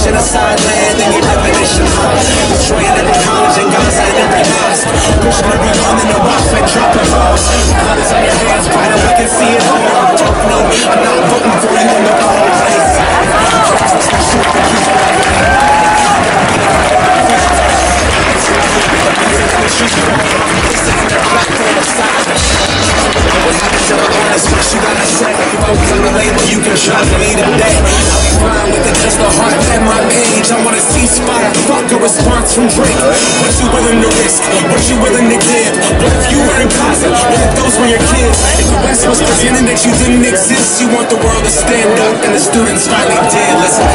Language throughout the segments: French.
Genocide land and your definitions. Destroying every college in Gaza and every mosque. Pushing every gun in the rock and dropping bombs. Blood is on your hands, fight we can see it all. No, I'm not voting for you in the wrong place. You gotta say, focus on the label, you can trust me today. I'll be fine with it, just the heart at my page. I wanna see spot, fuck a response from Drake. What you willing to risk? What you willing to give? What if you were in Gaza? What if those were your kids? If the West was pretending that you didn't exist, you want the world to stand up, and the students finally did. Listen.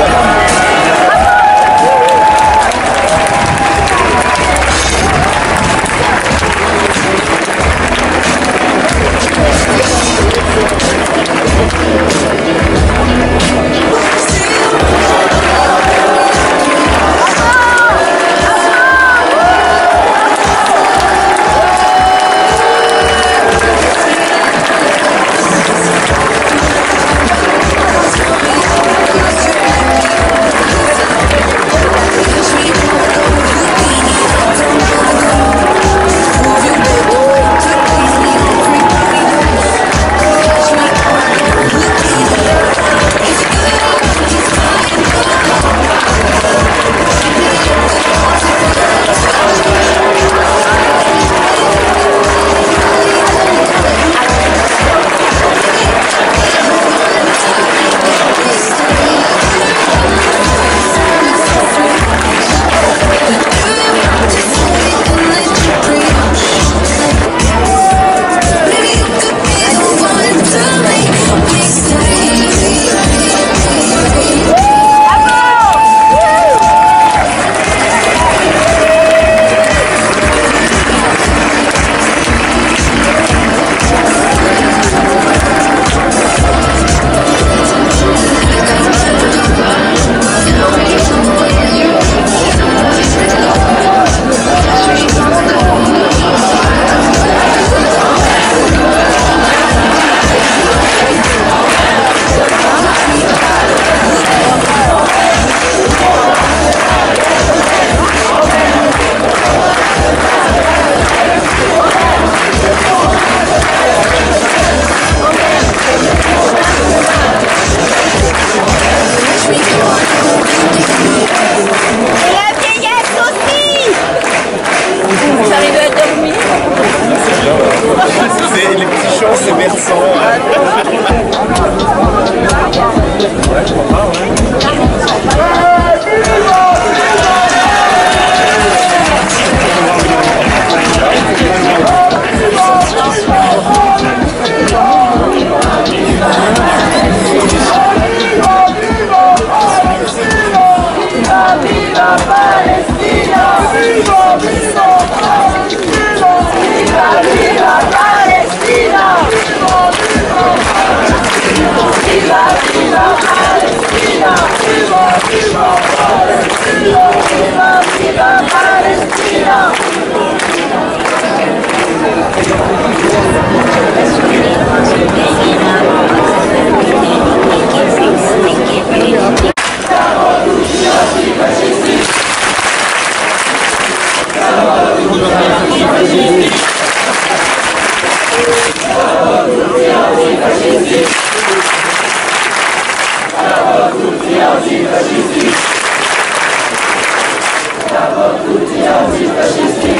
Fascisti!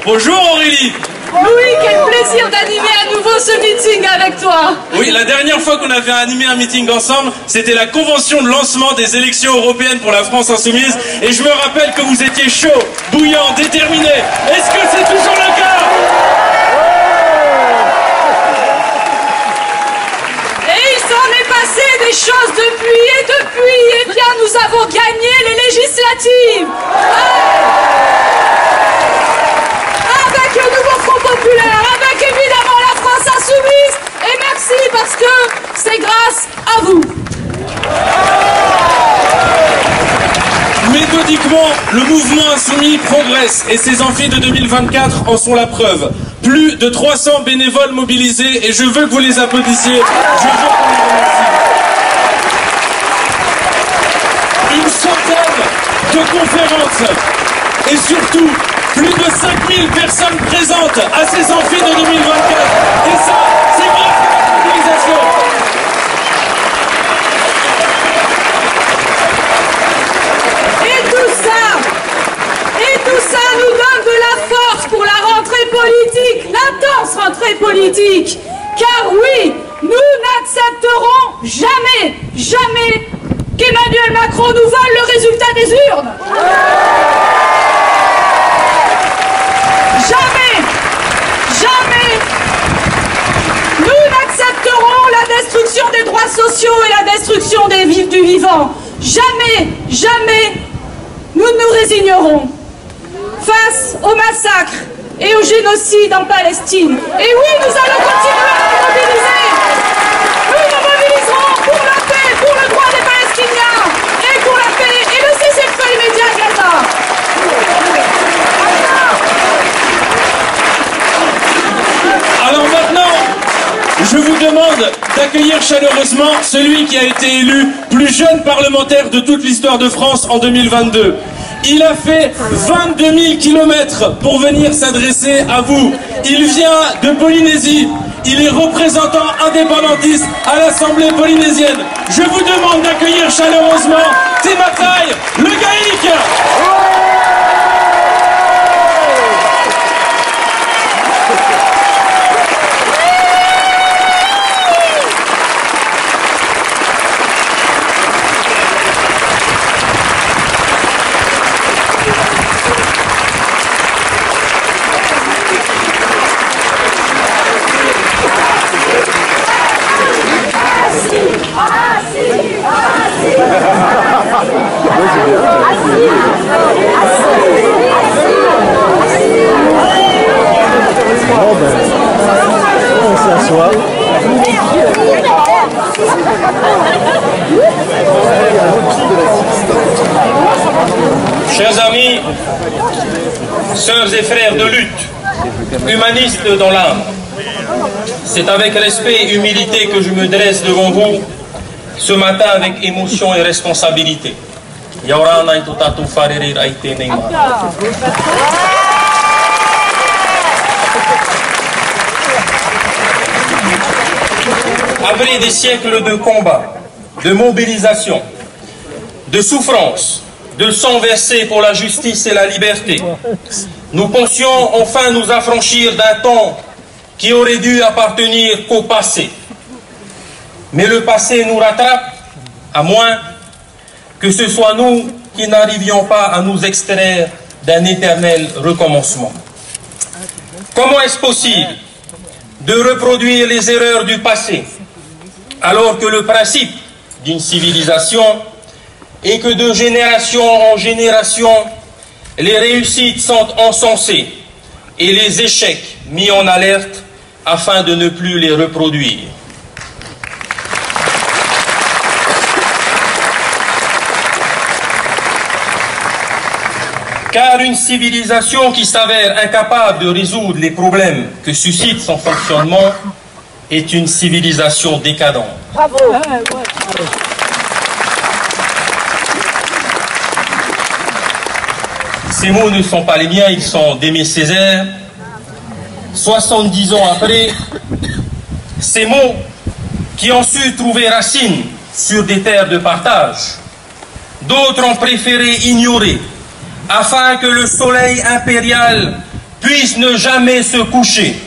Bonjour Aurélie. Louis, quel plaisir d'animer à nouveau ce meeting avec toi. Oui, la dernière fois qu'on avait animé un meeting ensemble, c'était la convention de lancement des élections européennes pour la France Insoumise. Et je me rappelle que vous étiez chaud, bouillant, déterminé. Est-ce que c'est toujours le cas? Et il s'en est passé des choses depuis, eh bien, nous avons gagné les législatives. Avec le nouveau Front Populaire, avec évidemment la France Insoumise, et merci parce que c'est grâce à vous. Méthodiquement, le mouvement insoumis progresse et ces amphis de 2024 en sont la preuve. Plus de 300 bénévoles mobilisés et je veux que vous les applaudissiez. Je veux qu'on les remercie. Une centaine de conférences et surtout plus de 5000 personnes présentes à ces amphis de 2024. Et ça, c'est grâce à la mobilisation. Et tout ça nous donne de la force pour la rentrée politique, l'intense rentrée politique. Car oui, nous n'accepterons jamais, jamais qu'Emmanuel Macron nous vole le résultat des urnes. Jamais, jamais, nous n'accepterons la destruction des droits sociaux et la destruction du vivant. Jamais, jamais, nous nous résignerons face au massacre et au génocide en Palestine. Et oui, nous allons continuer à nous mobiliser. Nous nous mobiliserons pour la paix, pour le droit des Palestiniens et pour la paix et le cessez-le-feu immédiat de Gaza. Alors maintenant, je vous demande d'accueillir chaleureusement celui qui a été élu plus jeune parlementaire de toute l'histoire de France en 2022. Il a fait 22 000 kilomètres pour venir s'adresser à vous. Il vient de Polynésie. Il est représentant indépendantiste à l'Assemblée polynésienne. Je vous demande d'accueillir chaleureusement Tematai Le Gaïk. On s'assoit. Chers amis, sœurs et frères de lutte, humanistes dans l'âme, c'est avec respect et humilité que je me dresse devant vous ce matin avec émotion et responsabilité. Après des siècles de combat, de mobilisation, de souffrance, de sang versé pour la justice et la liberté, nous pensions enfin nous affranchir d'un temps qui aurait dû appartenir qu'au passé. Mais le passé nous rattrape, à moins que ce soit nous qui n'arrivions pas à nous extraire d'un éternel recommencement. Comment est-ce possible de reproduire les erreurs du passé, alors que le principe d'une civilisation est que de génération en génération, les réussites sont encensées et les échecs mis en alerte afin de ne plus les reproduire. Car une civilisation qui s'avère incapable de résoudre les problèmes que suscite son fonctionnement est une civilisation décadente. Bravo. Ces mots ne sont pas les miens, ils sont d'Aimé Césaire. 70 ans après, ces mots qui ont su trouver racine sur des terres de partage, d'autres ont préféré ignorer, afin que le soleil impérial puisse ne jamais se coucher.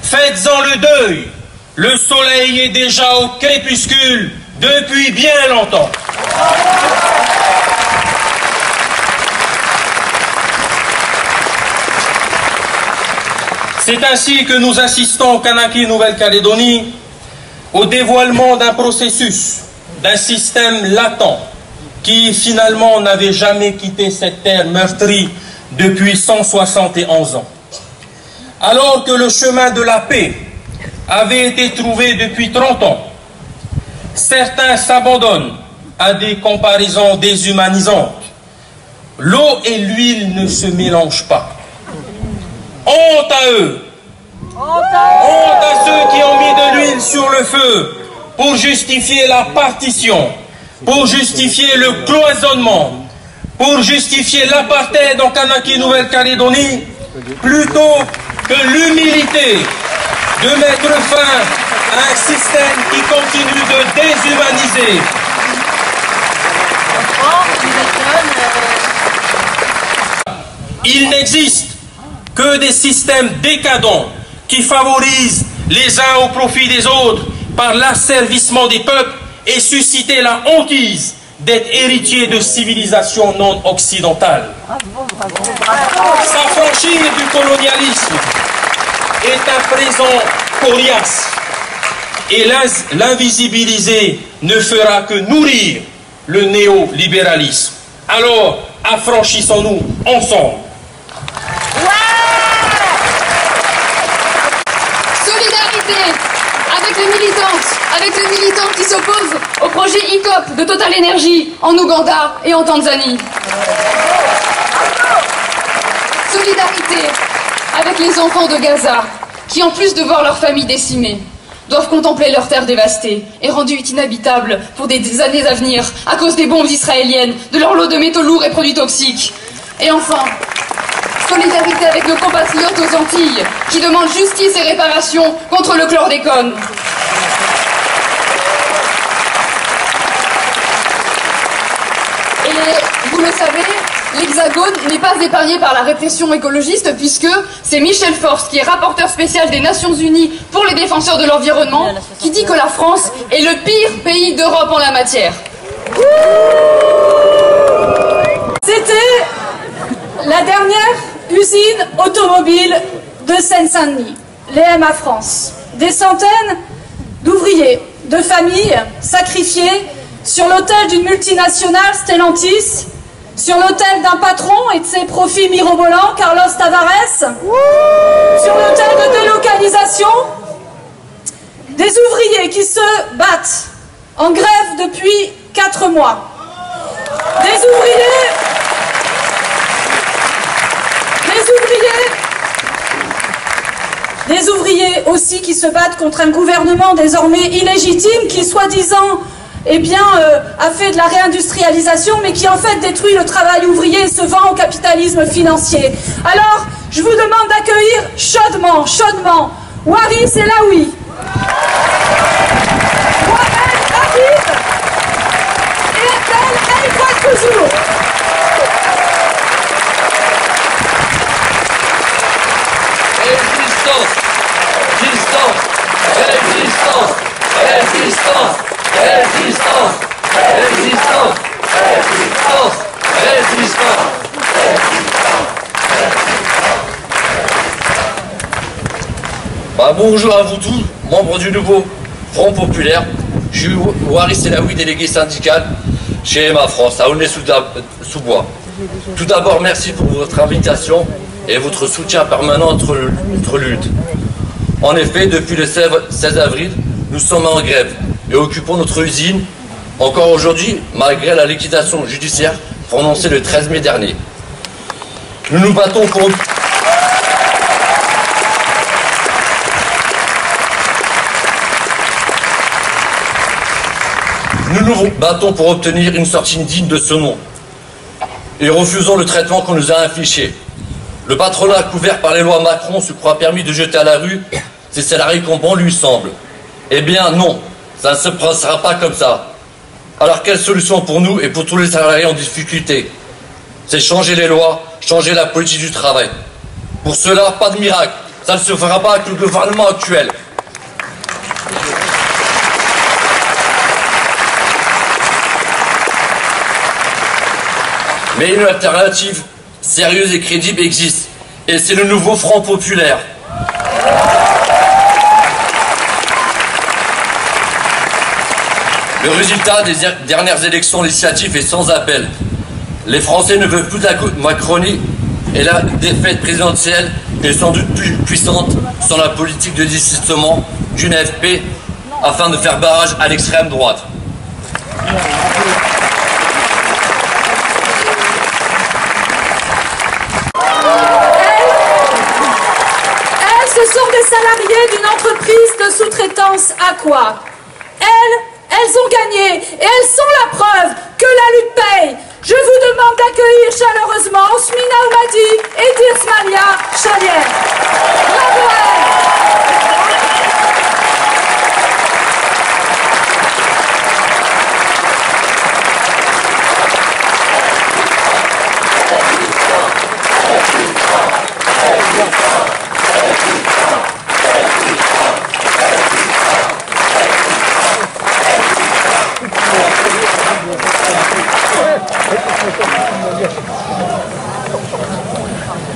Faites-en le deuil, le soleil est déjà au crépuscule depuis bien longtemps. C'est ainsi que nous assistons au Kanaki Nouvelle-Calédonie au dévoilement d'un processus, d'un système latent qui finalement n'avait jamais quitté cette terre meurtrie depuis 171 ans. Alors que le chemin de la paix avait été trouvé depuis 30 ans, certains s'abandonnent à des comparaisons déshumanisantes. L'eau et l'huile ne se mélangent pas. Honte à eux! Honte à ceux qui ont mis de l'huile sur le feu pour justifier la partition, pour justifier le cloisonnement, pour justifier l'apartheid en Kanaki Nouvelle-Calédonie, plutôt que l'humilité de mettre fin à un système qui continue de déshumaniser. Il n'existe que des systèmes décadents qui favorisent les uns au profit des autres par l'asservissement des peuples et susciter la hantise d'être héritiers de civilisations non occidentales. S'affranchir du colonialisme est un présent coriace et l'invisibiliser ne fera que nourrir le néolibéralisme. Alors, affranchissons-nous ensemble. Avec les militants qui s'opposent au projet ICOP de Total Energy en Ouganda et en Tanzanie. Solidarité avec les enfants de Gaza qui, en plus de voir leur famille décimée, doivent contempler leurs terres dévastées et rendues inhabitables pour des années à venir à cause des bombes israéliennes, de leur lot de métaux lourds et produits toxiques. Et enfin, solidarité avec nos compatriotes aux Antilles qui demandent justice et réparation contre le chlordécone. Et vous le savez, l'Hexagone n'est pas épargné par la répression écologiste puisque c'est Michel Forst, qui est rapporteur spécial des Nations Unies pour les défenseurs de l'environnement, qui dit que la France est le pire pays d'Europe en la matière. C'était la dernière usine automobile de Seine-Saint-Denis, l'EMA France. Des centaines d'ouvriers, de familles sacrifiées sur l'autel d'une multinationale, Stellantis, sur l'autel d'un patron et de ses profits mirobolants, Carlos Tavares, sur l'autel de délocalisation, des ouvriers qui se battent en grève depuis 4 mois, des ouvriers aussi qui se battent contre un gouvernement désormais illégitime qui, soi-disant, a fait de la réindustrialisation, mais qui en fait détruit le travail ouvrier et se vend au capitalisme financier. Alors, je vous demande d'accueillir chaudement, Waris Elaoui, Mohamed Habib et El Kouachouzou. Bonjour à vous tous, membres du nouveau Front Populaire. Je suis Waris Elaoui, délégué syndical chez EMA France, à Aulnay-sous-Bois. Tout d'abord, merci pour votre invitation et votre soutien permanent à notre lutte. En effet, depuis le 16 avril, nous sommes en grève et occupons notre usine encore aujourd'hui, malgré la liquidation judiciaire prononcée le 13 mai dernier. Nous nous battons pour... Nous nous battons pour obtenir une sortie digne de ce nom et refusons le traitement qu'on nous a infligé. Le patronat couvert par les lois Macron se croit permis de jeter à la rue ses salariés comme bon lui semble. Eh bien non, ça ne se passera pas comme ça. Alors quelle solution pour nous et pour tous les salariés en difficulté? C'est changer les lois, changer la politique du travail. Pour cela, pas de miracle. Ça ne se fera pas avec le gouvernement actuel. Mais une alternative sérieuse et crédible existe. Et c'est le nouveau Front populaire. Le résultat des dernières élections législatives est sans appel. Les Français ne veulent plus de la Macronie et la défaite présidentielle est sans doute plus puissante sans la politique de désistement d'une AFP afin de faire barrage à l'extrême droite. Ce sont des salariés d'une entreprise de sous-traitance Aqua. Elles ont gagné et elles sont la preuve que la lutte paye. Je vous demande d'accueillir chaleureusement Osmina Oumadi et Dirsmania Chalier. Bravo à elles.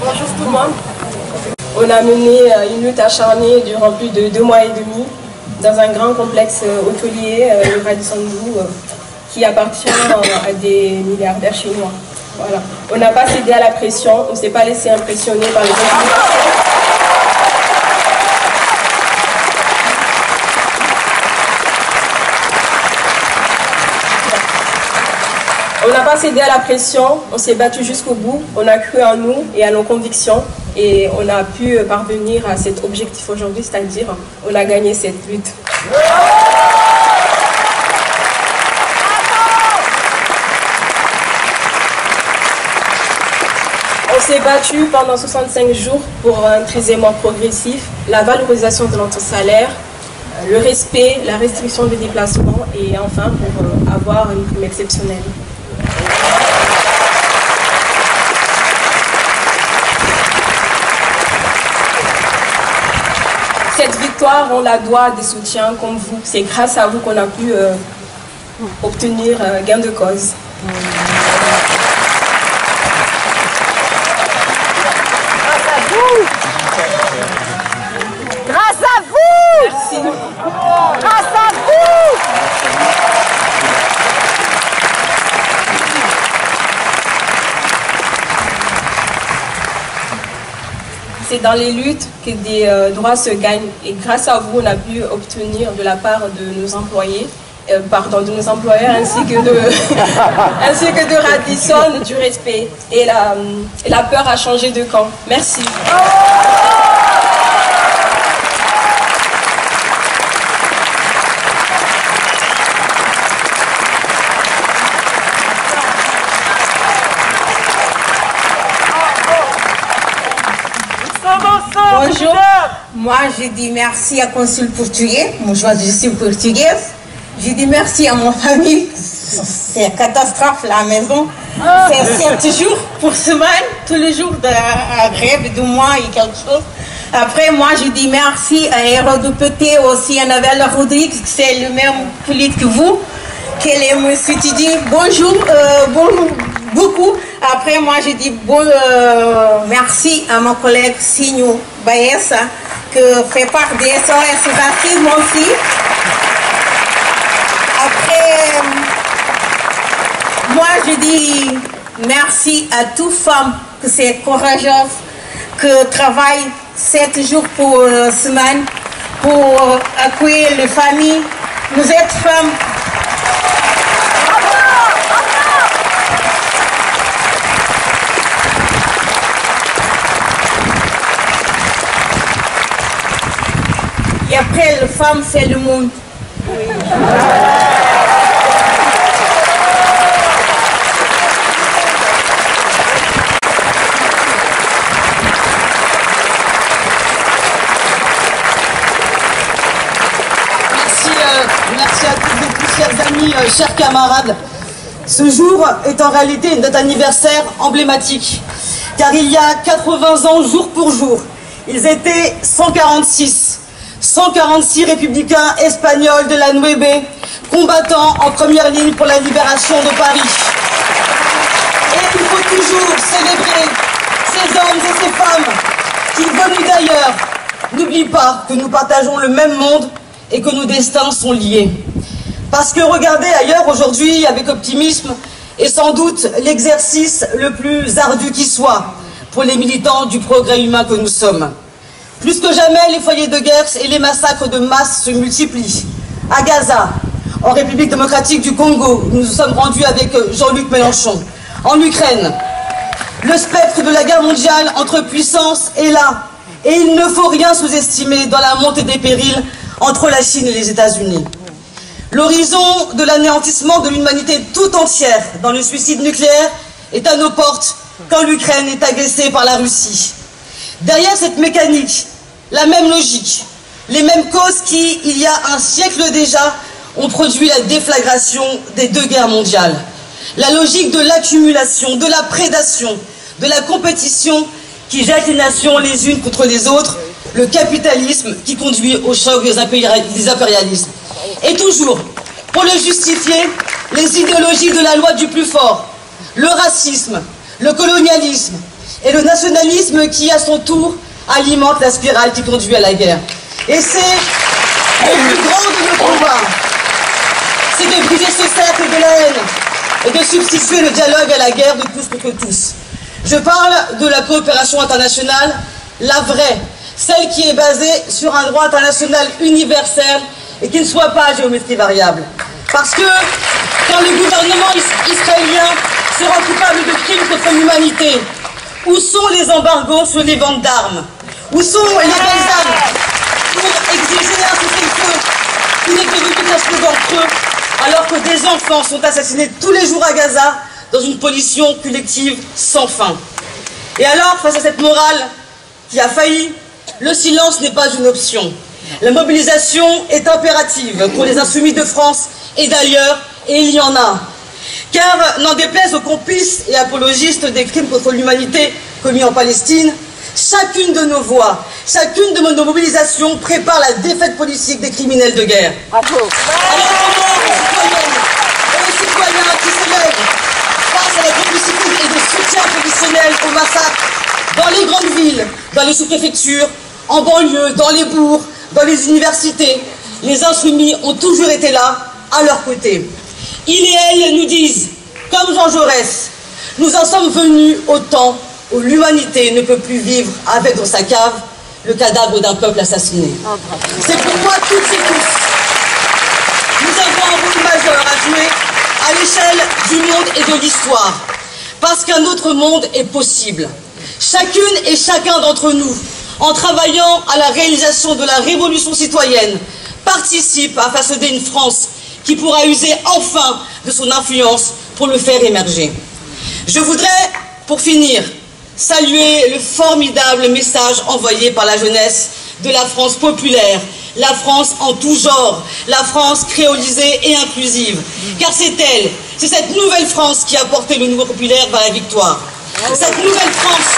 Bonjour tout le monde. On a mené une lutte acharnée durant plus de 2 mois et demi dans un grand complexe hôtelier, le Radisson Blu, qui appartient à des milliardaires chinois. Voilà. On n'a pas cédé à la pression, on ne s'est pas laissé impressionner par les autres. On n'a pas cédé à la pression, on s'est battu jusqu'au bout, on a cru en nous et à nos convictions et on a pu parvenir à cet objectif aujourd'hui, c'est-à-dire on a gagné cette lutte. On s'est battu pendant 65 jours pour un 13e mois progressif, la valorisation de notre salaire, le respect, la restriction des déplacements et enfin pour avoir une prime exceptionnelle. Cette victoire, on la doit à des soutiens comme vous. C'est grâce à vous qu'on a pu obtenir gain de cause. Grâce à vous! Merci. Grâce à vous! C'est dans les luttes que des droits se gagnent. Et grâce à vous, on a pu obtenir de la part de nos employés, de nos employeurs ainsi que de Radisson du respect. Et la peur a changé de camp. Merci. Bonjour, moi je dis merci à Consul portugais, moi je suis portugaise. Je dis merci à mon famille, c'est catastrophe la maison. C'est 7 jours pour semaine, tous les jours de grève, 2 mois et quelque chose. Après moi je dis merci à Hérodou Pété, aussi à Annabelle Rodrigues, c'est le même politique que vous, qu'elle est me dit bonjour, beaucoup. Après, moi, je dis merci à mon collègue Signo Baessa, qui fait part des SOS Racisme aussi. Après, moi, je dis merci à toutes femmes que c'est courageuse, que travaillent 7 jours pour semaine pour accueillir les familles. Nous êtes femmes. Et après, les femmes, c'est le monde. Merci à toutes et tous, chers amis, chers camarades. Ce jour est en réalité une date anniversaire emblématique, car il y a 80 ans, jour pour jour, ils étaient 146 républicains espagnols de la Nueve, combattant en première ligne pour la libération de Paris. Et il faut toujours célébrer ces hommes et ces femmes qui, venus d'ailleurs, n'oublient pas que nous partageons le même monde et que nos destins sont liés. Parce que regarder ailleurs aujourd'hui avec optimisme est sans doute l'exercice le plus ardu qui soit pour les militants du progrès humain que nous sommes. Plus que jamais, les foyers de guerre et les massacres de masse se multiplient. À Gaza, en République démocratique du Congo, nous nous sommes rendus avec Jean-Luc Mélenchon. En Ukraine, le spectre de la guerre mondiale entre puissances est là. Et il ne faut rien sous-estimer dans la montée des périls entre la Chine et les États-Unis. L'horizon de l'anéantissement de l'humanité tout entière dans le suicide nucléaire est à nos portes quand l'Ukraine est agressée par la Russie. Derrière cette mécanique, la même logique, les mêmes causes qui, il y a un siècle déjà, ont produit la déflagration des 2 guerres mondiales. La logique de l'accumulation, de la prédation, de la compétition qui jette les nations les unes contre les autres, le capitalisme qui conduit au choc des impérialismes. Et toujours, pour le justifier, les idéologies de la loi du plus fort, le racisme, le colonialisme et le nationalisme qui, à son tour, alimente la spirale qui conduit à la guerre. Et c'est le plus grand de nos combats, c'est de briser ce cercle de la haine et de substituer le dialogue à la guerre de tous contre tous. Je parle de la coopération internationale, la vraie, celle qui est basée sur un droit international universel et qui ne soit pas à géométrie variable. Parce que quand le gouvernement israélien sera coupable de crimes contre l'humanité, où sont les embargos sur les ventes d'armes? Où sont les bonnes armes pour exiger un cessez-le-feu qui n'est devenu qu'un slogan creux, alors que des enfants sont assassinés tous les jours à Gaza dans une pollution collective sans fin? Et alors, face à cette morale qui a failli, le silence n'est pas une option. La mobilisation est impérative pour les insoumis de France et d'ailleurs, et il y en a. Car, n'en déplaise aux complices et apologistes des crimes contre l'humanité commis en Palestine, chacune de nos voix, chacune de nos mobilisations prépare la défaite politique des criminels de guerre. Alors comment aux citoyennes et aux citoyens qui se lèvent face à la complicité et des soutiens professionnels au massacre dans les grandes villes, dans les sous-préfectures, en banlieue, dans les bourgs, dans les universités, les insoumis ont toujours été là, à leur côté. Ils et elles nous disent, comme Jean Jaurès, nous en sommes venus au temps où l'humanité ne peut plus vivre avec dans sa cave le cadavre d'un peuple assassiné. C'est pourquoi toutes et tous, nous avons un rôle majeur à jouer à l'échelle du monde et de l'histoire, parce qu'un autre monde est possible. Chacune et chacun d'entre nous, en travaillant à la réalisation de la révolution citoyenne, participe à façonner une France qui pourra user enfin de son influence pour le faire émerger. Je voudrais, pour finir, saluer le formidable message envoyé par la jeunesse de la France populaire, la France en tout genre, la France créolisée et inclusive. Car c'est elle, c'est cette nouvelle France qui a porté le nouveau populaire vers la victoire. Cette nouvelle France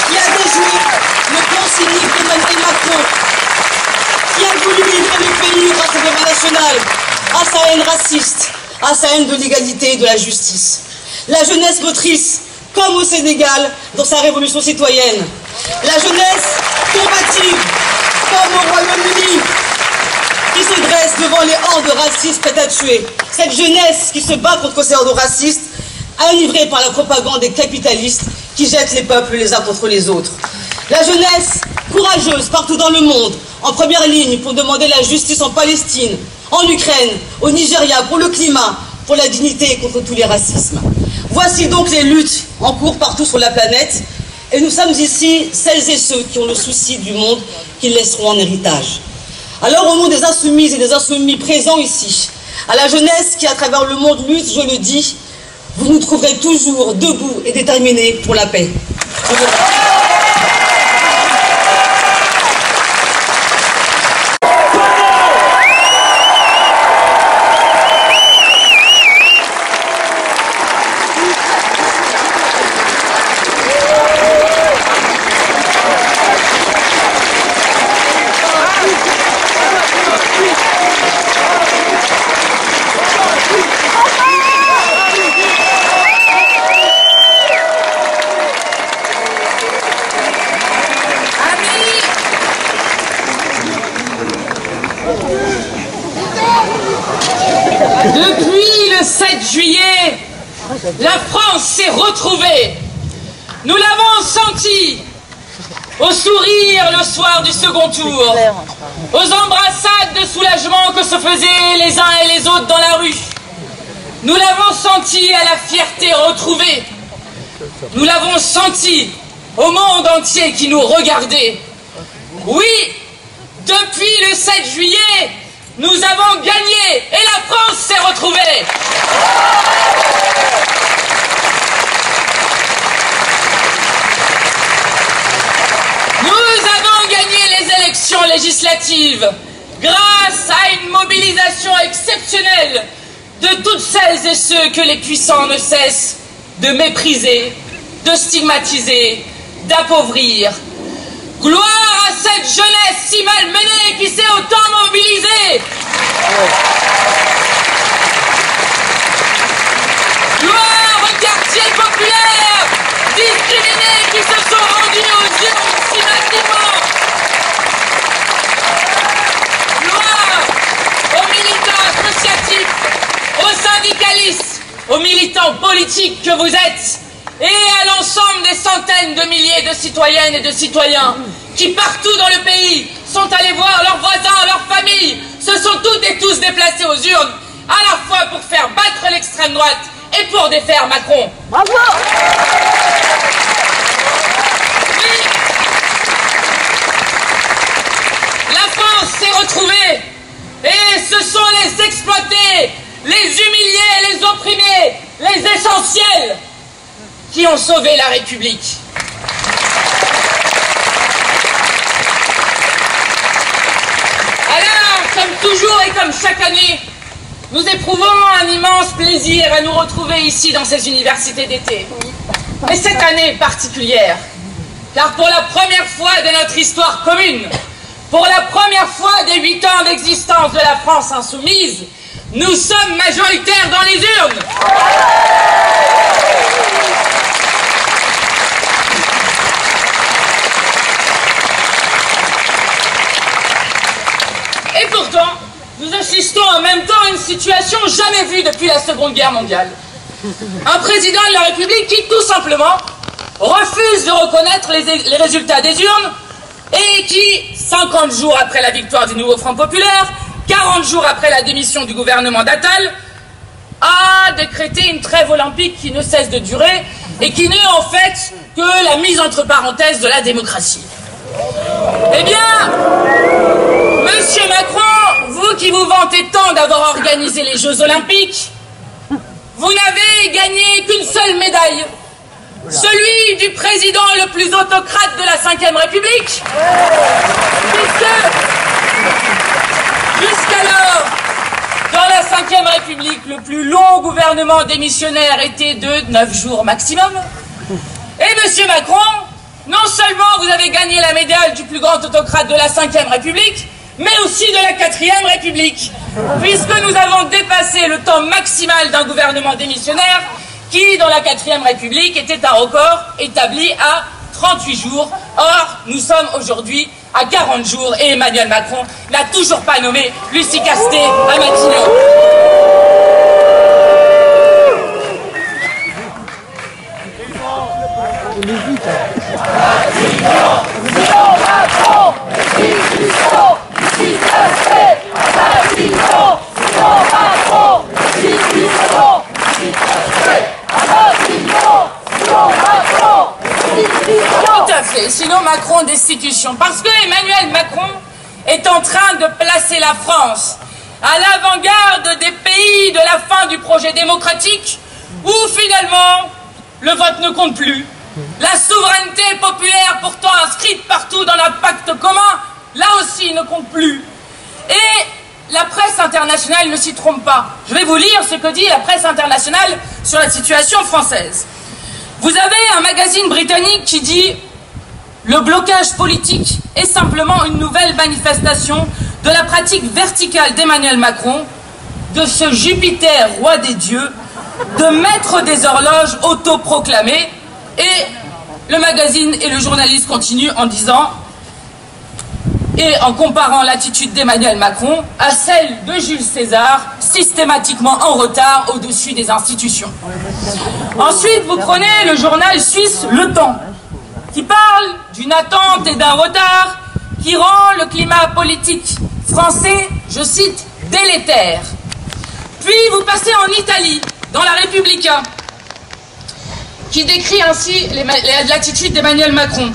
qui a déjoué le plan cynique d'Emmanuel Macron, qui a voulu livrer le pays au Rassemblement national, à sa haine raciste, à sa haine de l'égalité et de la justice. La jeunesse motrice, comme au Sénégal, dans sa révolution citoyenne. La jeunesse combative, comme au Royaume-Uni, qui se dresse devant les hordes racistes prêtes à tuer. Cette jeunesse qui se bat contre ces hordes racistes, enivrée par la propagande des capitalistes qui jettent les peuples les uns contre les autres. La jeunesse courageuses partout dans le monde, en première ligne pour demander la justice en Palestine, en Ukraine, au Nigeria, pour le climat, pour la dignité et contre tous les racismes. Voici donc les luttes en cours partout sur la planète. Et nous sommes ici, celles et ceux qui ont le souci du monde qu'ils laisseront en héritage. Alors au nom des insoumises et des insoumis présents ici, à la jeunesse qui à travers le monde lutte, je le dis, vous nous trouverez toujours debout et déterminés pour la paix. Depuis le 7 juillet, la France s'est retrouvée. Nous l'avons senti au sourire le soir du second tour, aux embrassades de soulagement que se faisaient les uns et les autres dans la rue. Nous l'avons senti à la fierté retrouvée. Nous l'avons senti au monde entier qui nous regardait. Oui, depuis le 7 juillet, nous avons gagné et la France s'est retrouvée. Nous avons gagné les élections législatives grâce à une mobilisation exceptionnelle de toutes celles et ceux que les puissants ne cessent de mépriser, de stigmatiser, d'appauvrir. Gloire à cette jeunesse si malmenée qui s'est autant mobilisée. Gloire aux quartiers populaires discriminés qui se sont rendus aux urnes si massivement. Gloire aux militants associatifs, aux syndicalistes, aux militants politiques que vous êtes. Et à l'ensemble des centaines de milliers de citoyennes et de citoyens qui partout dans le pays sont allés voir leurs voisins, leurs familles, se sont toutes et tous déplacés aux urnes, à la fois pour faire battre l'extrême droite et pour défaire Macron. Bravo! Oui. La France s'est retrouvée et ce sont les exploités, les humiliés, les opprimés, les essentiels qui ont sauvé la République. Alors, comme toujours et comme chaque année, nous éprouvons un immense plaisir à nous retrouver ici dans ces universités d'été. Mais cette année est particulière, car pour la première fois de notre histoire commune, pour la première fois des 8 ans d'existence de la France insoumise, nous sommes majoritaires dans les urnes. Et pourtant, nous assistons en même temps à une situation jamais vue depuis la Seconde Guerre mondiale. Un président de la République qui, tout simplement, refuse de reconnaître les résultats des urnes et qui, 50 jours après la victoire du nouveau Front populaire, 40 jours après la démission du gouvernement d'Attal, a décrété une trêve olympique qui ne cesse de durer et qui n'est en fait que la mise entre parenthèses de la démocratie. Eh bien, Monsieur Macron, vous qui vous vantez tant d'avoir organisé les Jeux Olympiques, vous n'avez gagné qu'une seule médaille, celui du président le plus autocrate de la Ve République, puisque jusqu'alors, dans la Ve République, le plus long gouvernement démissionnaire était de 9 jours maximum. Et Monsieur Macron, non seulement vous avez gagné la médaille du plus grand autocrate de la Ve République, mais aussi de la 4e République, puisque nous avons dépassé le temps maximal d'un gouvernement démissionnaire qui, dans la 4e République, était un record établi à 38 jours. Or, nous sommes aujourd'hui à 40 jours et Emmanuel Macron n'a toujours pas nommé Lucie Castet à Matignon. Matignon, Tout à fait, sinon Macron destitution. Parce que Emmanuel Macron est en train de placer la France à l'avant-garde des pays de la fin du projet démocratique où finalement le vote ne compte plus. La souveraineté populaire pourtant inscrite partout dans un pacte commun, là aussi ne compte plus. Et la presse internationale ne s'y trompe pas. Je vais vous lire ce que dit la presse internationale sur la situation française. Vous avez un magazine britannique qui dit « Le blocage politique est simplement une nouvelle manifestation de la pratique verticale d'Emmanuel Macron, de ce Jupiter roi des dieux, de maître des horloges autoproclamé. » Et le magazine et le journaliste continuent en disant et en comparant l'attitude d'Emmanuel Macron à celle de Jules César, systématiquement en retard au-dessus des institutions. Ensuite, vous prenez le journal suisse Le Temps, qui parle d'une attente et d'un retard qui rend le climat politique français, je cite, délétère. Puis vous passez en Italie, dans la Repubblica, qui décrit ainsi l'attitude d'Emmanuel Macron.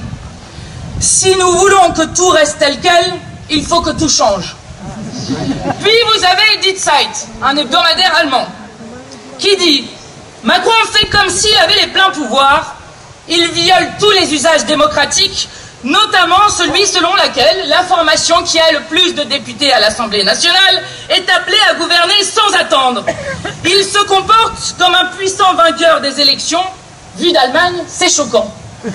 Si nous voulons que tout reste tel quel, il faut que tout change. Puis vous avez Die Zeit, un hebdomadaire allemand, qui dit « Macron fait comme s'il avait les pleins pouvoirs, il viole tous les usages démocratiques, notamment celui selon lequel la formation qui a le plus de députés à l'Assemblée nationale est appelée à gouverner sans attendre. Il se comporte comme un puissant vainqueur des élections. Vu d'Allemagne, c'est choquant. » Bon,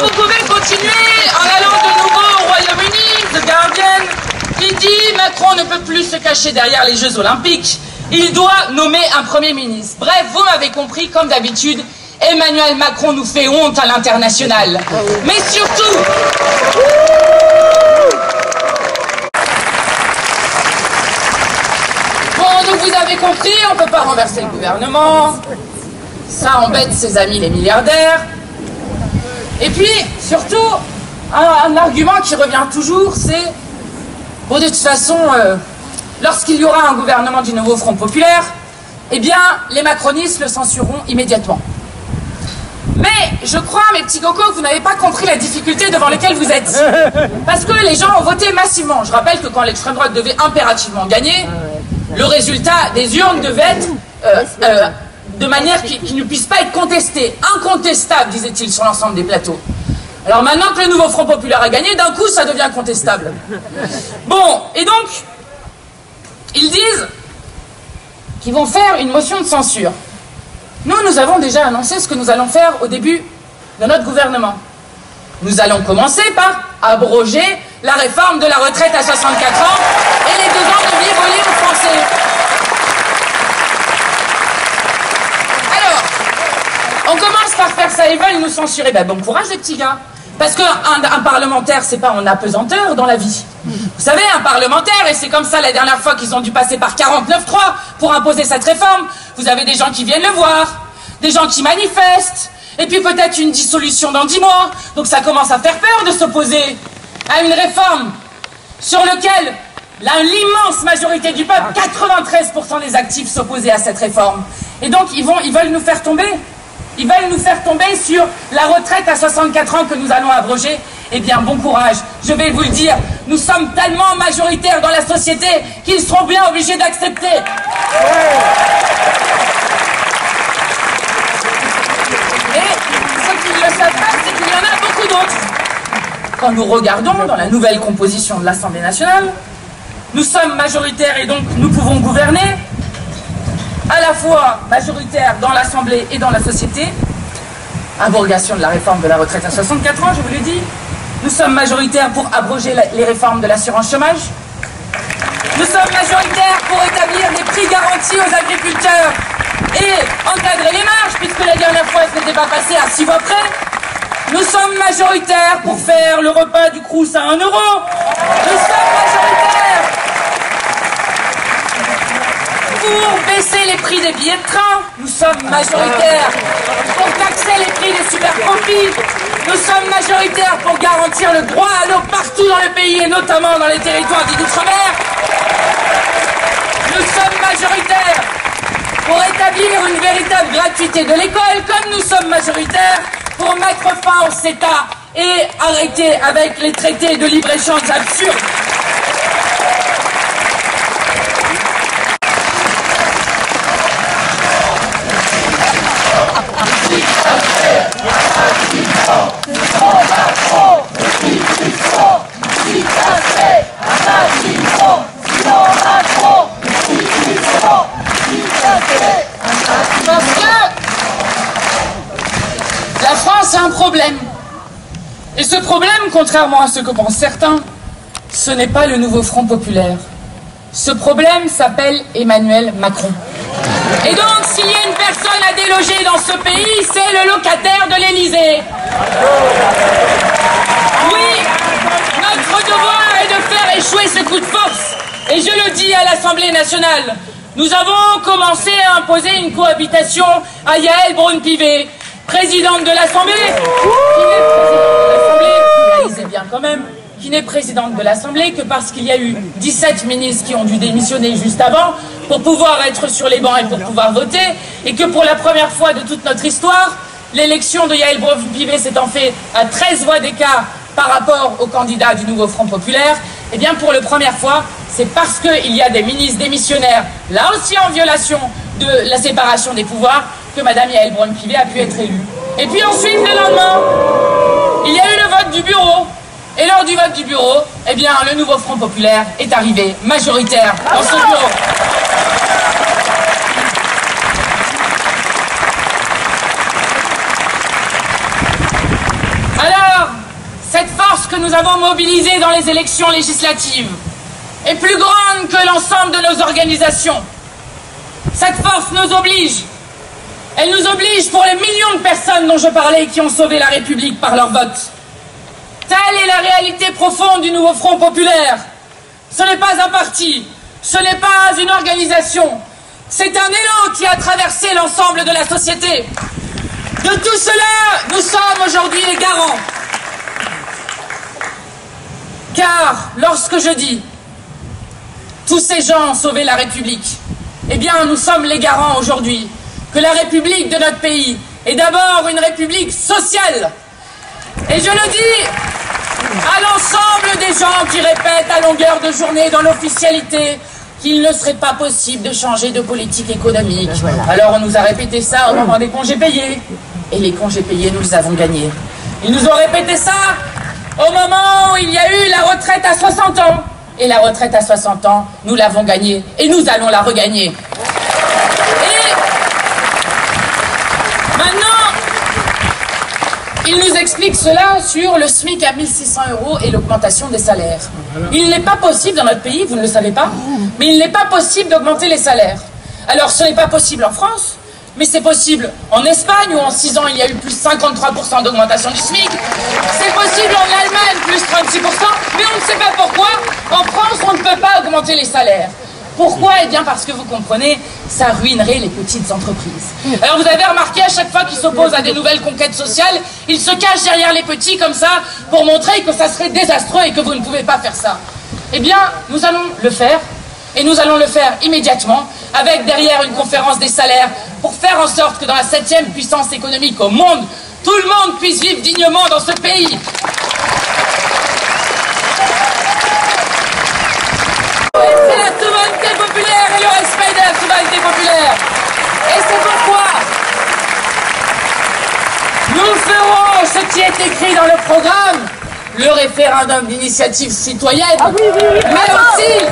vous pouvez continuer en allant de nouveau au Royaume-Uni, The Guardian, qui dit « Macron ne peut plus se cacher derrière les Jeux Olympiques, il doit nommer un Premier ministre. » Bref, vous m'avez compris, comme d'habitude, Emmanuel Macron nous fait honte à l'international. Mais surtout... Bon, donc vous avez compris, on ne peut pas renverser le gouvernement. Ça embête ses amis les milliardaires. Et puis, surtout, un argument qui revient toujours, c'est... Bon, de toute façon, lorsqu'il y aura un gouvernement du nouveau Front Populaire, eh bien, les macronistes le censureront immédiatement. Mais je crois, mes petits cocos, que vous n'avez pas compris la difficulté devant laquelle vous êtes. Parce que les gens ont voté massivement. Je rappelle que quand l'extrême droite devait impérativement gagner, le résultat des urnes devait être... de manière qui ne puisse pas être contestée. Incontestable, disait-il sur l'ensemble des plateaux. Alors maintenant que le nouveau Front Populaire a gagné, d'un coup, ça devient contestable. Bon, et donc, ils disent qu'ils vont faire une motion de censure. Nous avons déjà annoncé ce que nous allons faire au début de notre gouvernement. Nous allons commencer par abroger la réforme de la retraite à 64 ans et les 2 ans de vie volés aux Français. On commence par faire ça, ils veulent nous censurer. Ben, bon courage les petits gars. Parce qu'un parlementaire, c'est pas en apesanteur dans la vie. Vous savez, un parlementaire, et c'est comme ça la dernière fois qu'ils ont dû passer par 49.3 pour imposer cette réforme, vous avez des gens qui viennent le voir, des gens qui manifestent, et puis peut-être une dissolution dans 10 mois. Donc ça commence à faire peur de s'opposer à une réforme sur laquelle l'immense majorité du peuple, 93% des actifs s'opposaient à cette réforme. Et donc ils veulent nous faire tomber. Ils veulent nous faire tomber sur la retraite à 64 ans que nous allons abroger. Eh bien, bon courage. Je vais vous le dire, nous sommes tellement majoritaires dans la société qu'ils seront bien obligés d'accepter. Et ce qu'ils ne savent pas, c'est qu'il y en a beaucoup d'autres. Quand nous regardons dans la nouvelle composition de l'Assemblée nationale, nous sommes majoritaires et donc nous pouvons gouverner. À la fois majoritaire dans l'Assemblée et dans la société, abrogation de la réforme de la retraite à 64 ans, je vous l'ai dit. Nous sommes majoritaires pour abroger les réformes de l'assurance chômage. Nous sommes majoritaires pour établir des prix garantis aux agriculteurs et encadrer les marges, puisque la dernière fois, ce n'était pas passé à 6 mois près. Nous sommes majoritaires pour faire le repas du Crous à 1 €. Nous sommes majoritaires pour baisser les prix des billets de train. Nous sommes majoritaires pour taxer les prix des super profits. Nous sommes majoritaires majoritaires pour garantir le droit à l'eau partout dans le pays et notamment dans les territoires dits d'outre-mer. Nous sommes majoritaires pour établir une véritable gratuité de l'école, comme nous sommes majoritaires pour mettre fin au CETA et arrêter avec les traités de libre-échange absurdes. Parce que la France a un problème. Et ce problème, contrairement à ce que pensent certains, ce n'est pas le nouveau Front populaire. Ce problème s'appelle Emmanuel Macron. Et donc, s'il y a une personne à déloger dans ce pays, c'est le locataire de l'Élysée. Oui, notre devoir est de faire échouer ce coup de force. Et je le dis à l'Assemblée nationale, nous avons commencé à imposer une cohabitation à Yaël Braun-Pivet, présidente de l'Assemblée, réalisez bien quand même, qui n'est présidente de l'Assemblée que parce qu'il y a eu 17 ministres qui ont dû démissionner juste avant pour pouvoir être sur les bancs et pour pouvoir voter, et que pour la première fois de toute notre histoire, l'élection de Yaël Braun-Pivet s'étant fait à 13 voix d'écart par rapport au candidat du nouveau Front populaire, et bien pour la première fois, c'est parce qu'il y a des ministres démissionnaires, là aussi en violation de la séparation des pouvoirs, que Madame Yaël Braun-Pivet a pu être élue. Et puis ensuite, le lendemain, il y a eu le vote du bureau. Et lors du vote du bureau, eh bien, le nouveau Front populaire est arrivé majoritaire dans ce bureau. Alors, cette force que nous avons mobilisée dans les élections législatives est plus grande que l'ensemble de nos organisations. Cette force nous oblige. Elle nous oblige pour les millions de personnes dont je parlais qui ont sauvé la République par leur vote. Telle est la réalité profonde du nouveau Front populaire. Ce n'est pas un parti, ce n'est pas une organisation. C'est un élan qui a traversé l'ensemble de la société. De tout cela, nous sommes aujourd'hui les garants. Car lorsque je dis tous ces gens ont sauvé la République, eh bien nous sommes les garants aujourd'hui que la République de notre pays est d'abord une République sociale. Et je le dis à l'ensemble des gens qui répètent à longueur de journée dans l'officialité qu'il ne serait pas possible de changer de politique économique. Alors on nous a répété ça au moment des congés payés. Et les congés payés, nous les avons gagnés. Ils nous ont répété ça au moment où il y a eu la retraite à 60 ans. Et la retraite à 60 ans, nous l'avons gagnée. Et nous allons la regagner. Et maintenant, il nous explique cela sur le SMIC à 1 600 € et l'augmentation des salaires. Il n'est pas possible dans notre pays, vous ne le savez pas, mais il n'est pas possible d'augmenter les salaires. Alors ce n'est pas possible en France, mais c'est possible en Espagne où en 6 ans il y a eu plus 53% d'augmentation du SMIC. C'est possible en Allemagne, plus 36%, mais on ne sait pas pourquoi. En France, on ne peut pas augmenter les salaires. Pourquoi? Eh bien parce que vous comprenez, ça ruinerait les petites entreprises. Alors vous avez remarqué, à chaque fois qu'ils s'opposent à des nouvelles conquêtes sociales, ils se cachent derrière les petits comme ça pour montrer que ça serait désastreux et que vous ne pouvez pas faire ça. Eh bien, nous allons le faire, et nous allons le faire immédiatement, avec derrière une conférence des salaires, pour faire en sorte que dans la 7e puissance économique au monde, tout le monde puisse vivre dignement dans ce pays. C'est la souveraineté populaire et le respect de la souveraineté populaire. Et c'est pourquoi nous ferons ce qui est écrit dans le programme, le référendum d'initiative citoyenne, mais aussi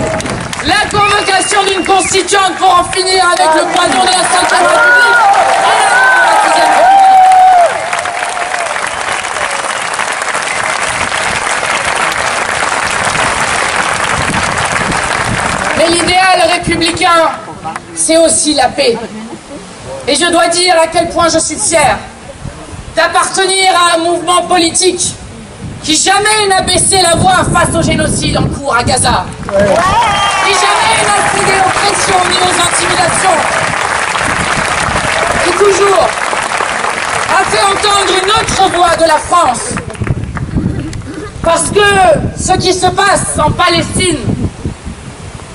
la convocation d'une constituante pour en finir avec le poison de la 5e République et la 6e République. Mais l'idéal républicain, c'est aussi la paix. Et je dois dire à quel point je suis fier d'appartenir à un mouvement politique qui jamais n'a baissé la voix face au génocide en cours à Gaza, qui jamais n'a cédé aux pressions ni aux intimidations, qui toujours a fait entendre une autre voix de la France, Parce que ce qui se passe en Palestine,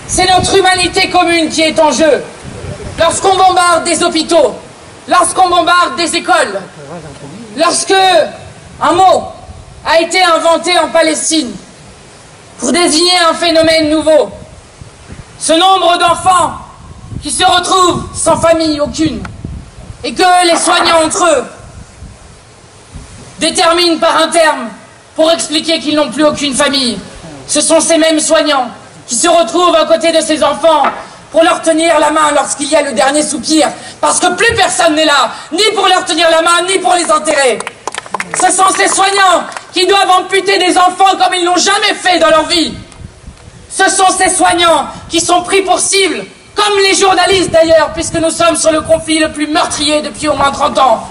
c'est notre humanité commune qui est en jeu. Lorsqu'on bombarde des hôpitaux, lorsqu'on bombarde des écoles, lorsque un mot a été inventé en Palestine pour désigner un phénomène nouveau, ce nombre d'enfants qui se retrouvent sans famille aucune et que les soignants entre eux déterminent par un terme pour expliquer qu'ils n'ont plus aucune famille. Ce sont ces mêmes soignants qui se retrouvent à côté de ces enfants pour leur tenir la main lorsqu'il y a le dernier soupir, parce que plus personne n'est là, ni pour leur tenir la main, ni pour les enterrer. Ce sont ces soignants qui doivent amputer des enfants comme ils n'ont jamais fait dans leur vie. Ce sont ces soignants qui sont pris pour cible, comme les journalistes d'ailleurs, puisque nous sommes sur le conflit le plus meurtrier depuis au moins 30 ans.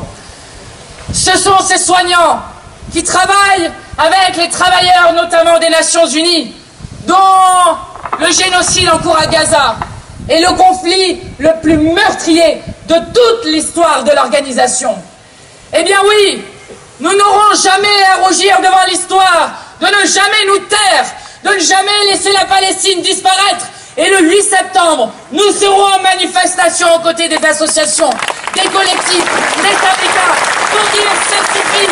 Ce sont ces soignants qui travaillent avec les travailleurs, notamment des Nations Unies, dont le génocide en cours à Gaza est le conflit le plus meurtrier de toute l'histoire de l'organisation. Eh bien oui, nous n'aurons jamais à rougir devant l'histoire, de ne jamais nous taire, de ne jamais laisser la Palestine disparaître. Et le 8 septembre, nous serons en manifestation aux côtés des associations, des collectifs, des syndicats, pour dire ça suffit.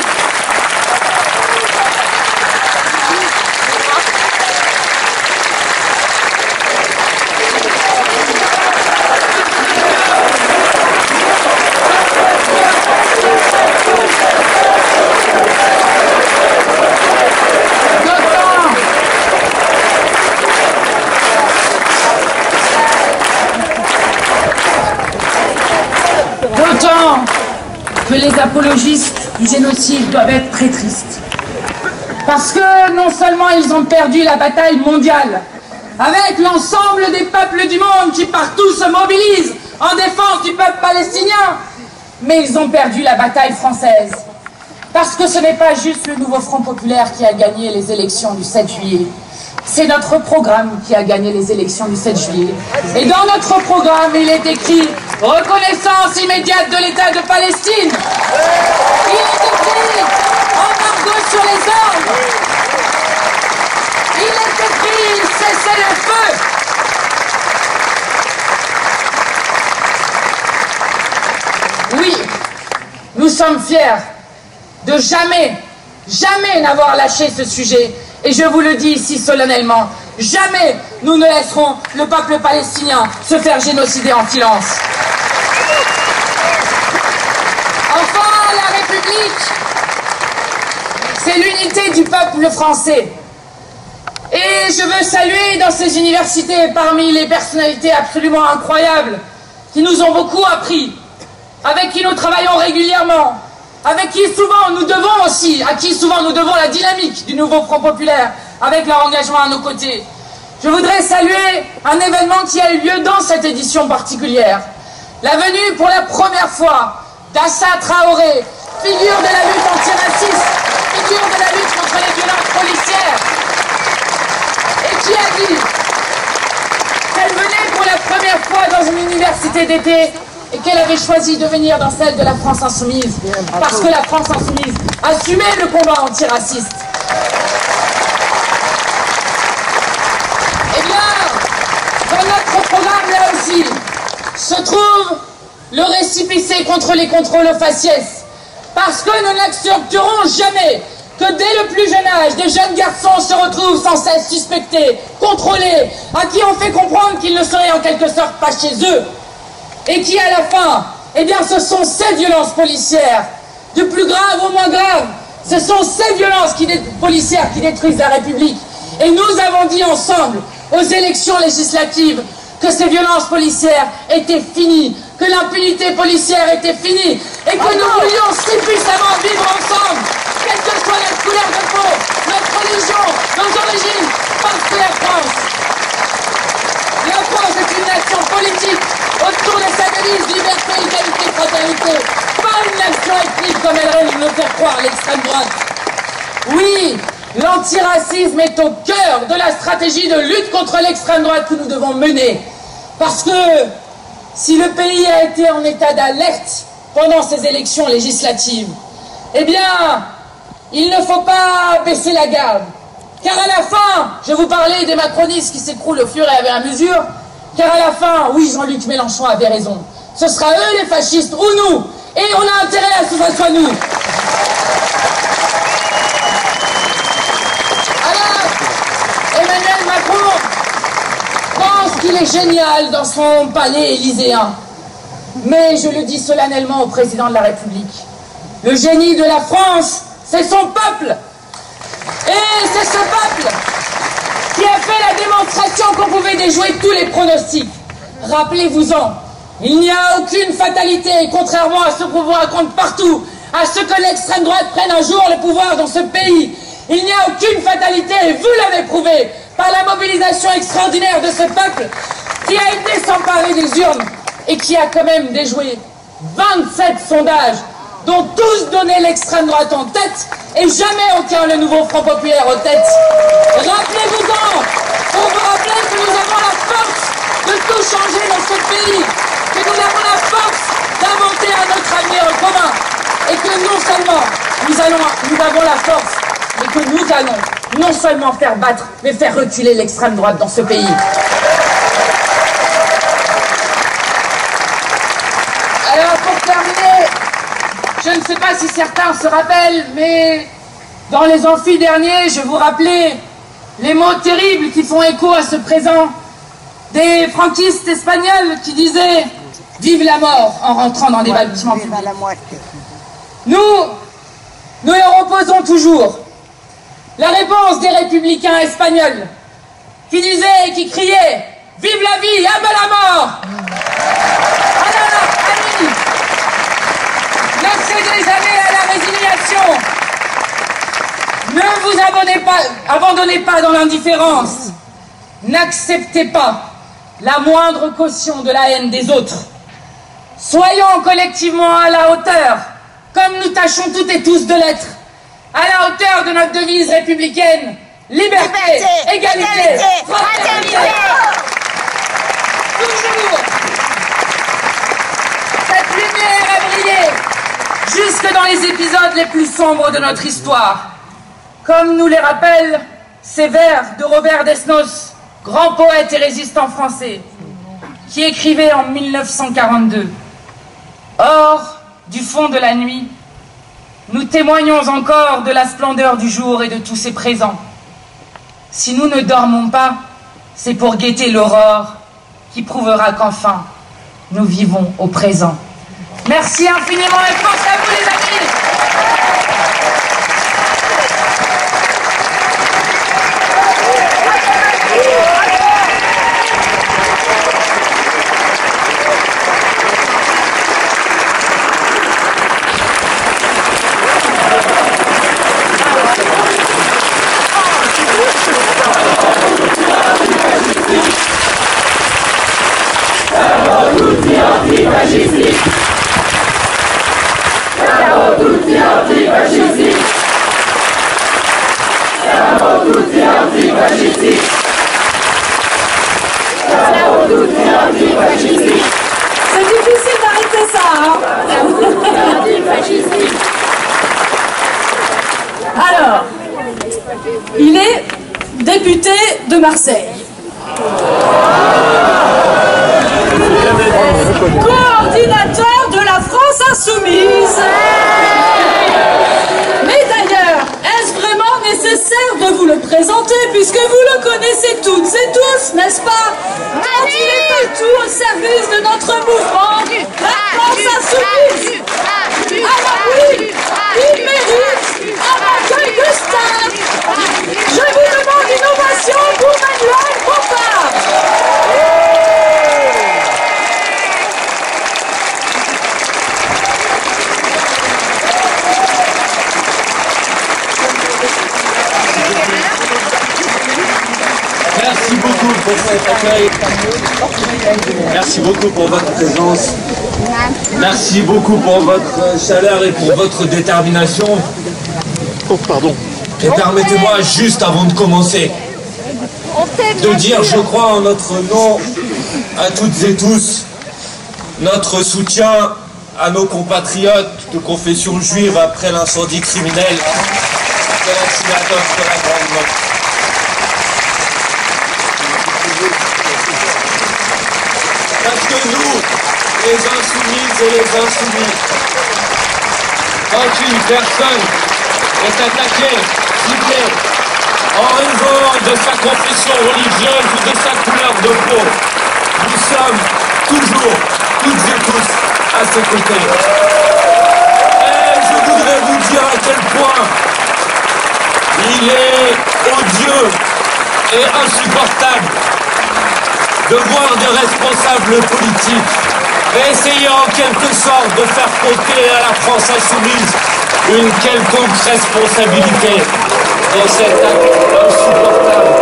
D'autant que les apologistes du génocide doivent être très tristes. Parce que non seulement ils ont perdu la bataille mondiale, avec l'ensemble des peuples du monde qui partout se mobilisent en défense du peuple palestinien, mais ils ont perdu la bataille française. Parce que ce n'est pas juste le nouveau Front populaire qui a gagné les élections du 7 juillet. C'est notre programme qui a gagné les élections du 7 juillet. Et dans notre programme, il est écrit « Reconnaissance immédiate de l'État de Palestine ». Il est écrit « Embargo sur les armes ». Il est écrit « Cessez le feu ». Oui, nous sommes fiers de jamais n'avoir lâché ce sujet. Et je vous le dis ici solennellement, jamais nous ne laisserons le peuple palestinien se faire génocider en silence. Enfin, la République, c'est l'unité du peuple français. Et je veux saluer dans ces universités, parmi les personnalités absolument incroyables, qui nous ont beaucoup appris, avec qui nous travaillons régulièrement, avec qui souvent nous devons aussi, à qui souvent nous devons la dynamique du nouveau Front populaire, avec leur engagement à nos côtés. Je voudrais saluer un événement qui a eu lieu dans cette édition particulière. La venue pour la première fois d'Assa Traoré, figure de la lutte antiraciste, figure de la lutte contre les violences policières, et qui a dit qu'elle venait pour la première fois dans une université d'été et qu'elle avait choisi de venir dans celle de la France Insoumise, parce que la France Insoumise assumait le combat antiraciste. Eh bien, dans notre programme, là aussi, se trouve le récépissé contre les contrôles aux faciès, parce que nous n'accepterons jamais que dès le plus jeune âge, des jeunes garçons se retrouvent sans cesse suspectés, contrôlés, à qui on fait comprendre qu'ils ne seraient en quelque sorte pas chez eux. Et qui, à la fin, eh bien, ce sont ces violences policières, du plus grave au moins grave, ce sont ces violences policières qui détruisent la République. Et nous avons dit ensemble, aux élections législatives, que ces violences policières étaient finies, que l'impunité policière était finie, et que nous voulions si puissamment vivre ensemble, quelle que soit notre couleur de peau, notre religion, nos origines, parce que la France est une nation politique, autour de sa devise liberté, égalité, fraternité, pas une nation ethnique comme elle rêve de nous faire croire l'extrême droite. Oui, l'antiracisme est au cœur de la stratégie de lutte contre l'extrême droite que nous devons mener. Parce que si le pays a été en état d'alerte pendant ces élections législatives, eh bien, il ne faut pas baisser la garde. car à la fin, je vous parlais des macronistes qui s'écroulent au fur et à mesure, car à la fin, oui, Jean-Luc Mélenchon avait raison. Ce sera eux les fascistes ou nous, et on a intérêt à ce que ce soit nous. Alors, Emmanuel Macron pense qu'il est génial dans son palais élyséen. Mais je le dis solennellement au président de la République, le génie de la France, c'est son peuple. Et c'est ce peuple qui a fait la démonstration qu'on pouvait déjouer tous les pronostics. Rappelez-vous-en, il n'y a aucune fatalité, contrairement à ce qu'on vous raconte partout, à ce que l'extrême droite prenne un jour le pouvoir dans ce pays. Il n'y a aucune fatalité, et vous l'avez prouvé, par la mobilisation extraordinaire de ce peuple qui a été s'emparer des urnes et qui a quand même déjoué 27 sondages dont tous donnaient l'extrême droite en tête et jamais aucun le nouveau Front Populaire en tête. Rappelez-vous-en, pour vous rappeler que nous avons la force de tout changer dans ce pays, que nous avons la force d'inventer un autre avenir en commun et que non seulement nous avons la force, mais que nous allons non seulement faire battre, mais faire reculer l'extrême droite dans ce pays. Alors pour terminer, je ne sais pas si certains se rappellent, mais dans les amphis derniers, je vous rappelais les mots terribles qui font écho à ce présent des franquistes espagnols qui disaient « Vive la mort » en rentrant dans des bâtiments publics. Nous leur opposons toujours la réponse des républicains espagnols qui disaient et qui criaient « Vive la vie, à bas la mort !» Ne cédez jamais à la résignation. Ne vous abandonnez pas dans l'indifférence. N'acceptez pas la moindre caution de la haine des autres. Soyons collectivement à la hauteur, comme nous tâchons toutes et tous de l'être, à la hauteur de notre devise républicaine, liberté, égalité, fraternité. Toujours cette lumière a brillé jusque dans les épisodes les plus sombres de notre histoire. Comme nous les rappellent ces vers de Robert Desnos, grand poète et résistant français, qui écrivait en 1942 « Or, du fond de la nuit, nous témoignons encore de la splendeur du jour et de tous ses présents. Si nous ne dormons pas, c'est pour guetter l'aurore qui prouvera qu'enfin, nous vivons au présent. » Merci infiniment et force à vous les amis. C'est difficile d'arrêter ça, hein. Alors, il est député de Marseille. Coordinateur de la France Insoumise. Mais d'ailleurs, est-ce vraiment nécessaire de vous le présenter puisque vous le connaissez toutes et tous, n'est-ce pas? Quand il est partout au service de notre mouvement, la France Insoumise. Alors oui, il mérite un accueil de stade. Je vous demande une ovation pour Manuel Bompard. Merci beaucoup pour cet accueil. Merci beaucoup pour votre présence. Merci beaucoup pour votre chaleur et pour votre détermination. Oh, pardon. Et permettez-moi juste avant de commencer de dire, je crois en notre nom à toutes et tous, notre soutien à nos compatriotes de confession juive après l'incendie criminel de la synagogue de la Grande Mosquée. Parce que nous, les insoumises et les insoumis, quand une personne est attaquée, ciblée, en raison de sa confession religieuse ou de sa couleur de peau, nous sommes toujours, toutes et tous, à ses côtés. Et je voudrais vous dire à quel point il est odieux et insupportable de voir des responsables politiques essayer en quelque sorte de faire porter à la France insoumise une quelconque responsabilité dans cet acte insupportable.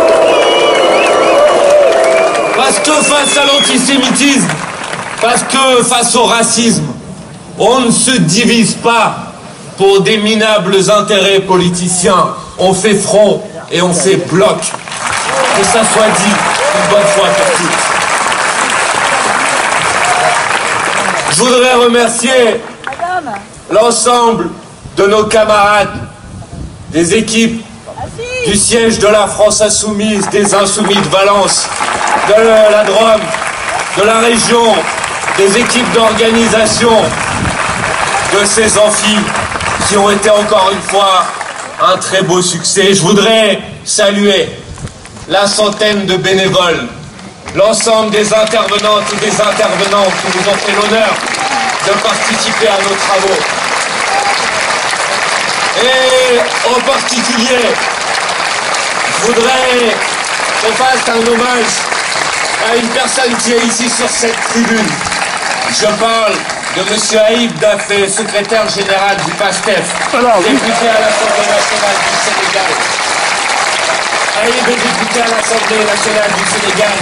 Parce que face à l'antisémitisme, parce que face au racisme, on ne se divise pas pour des minables intérêts politiciens. On fait front et on fait bloc. Que ça soit dit une bonne fois pour toutes. Je voudrais remercier l'ensemble de nos camarades, des équipes du siège de la France Insoumise, des Insoumis de Valence, de la Drôme, de la région, des équipes d'organisation de ces amphis qui ont été encore une fois un très beau succès. Je voudrais saluer la centaine de bénévoles, l'ensemble des intervenantes et des intervenants qui nous ont fait l'honneur de participer à nos travaux. Et en particulier, je voudrais qu'on fasse un hommage à une personne qui est ici sur cette tribune. Je parle de M. Aïb Dafé, secrétaire général du PASTEF, député à l'Assemblée nationale du Sénégal. Aïb est député à l'Assemblée nationale du Sénégal.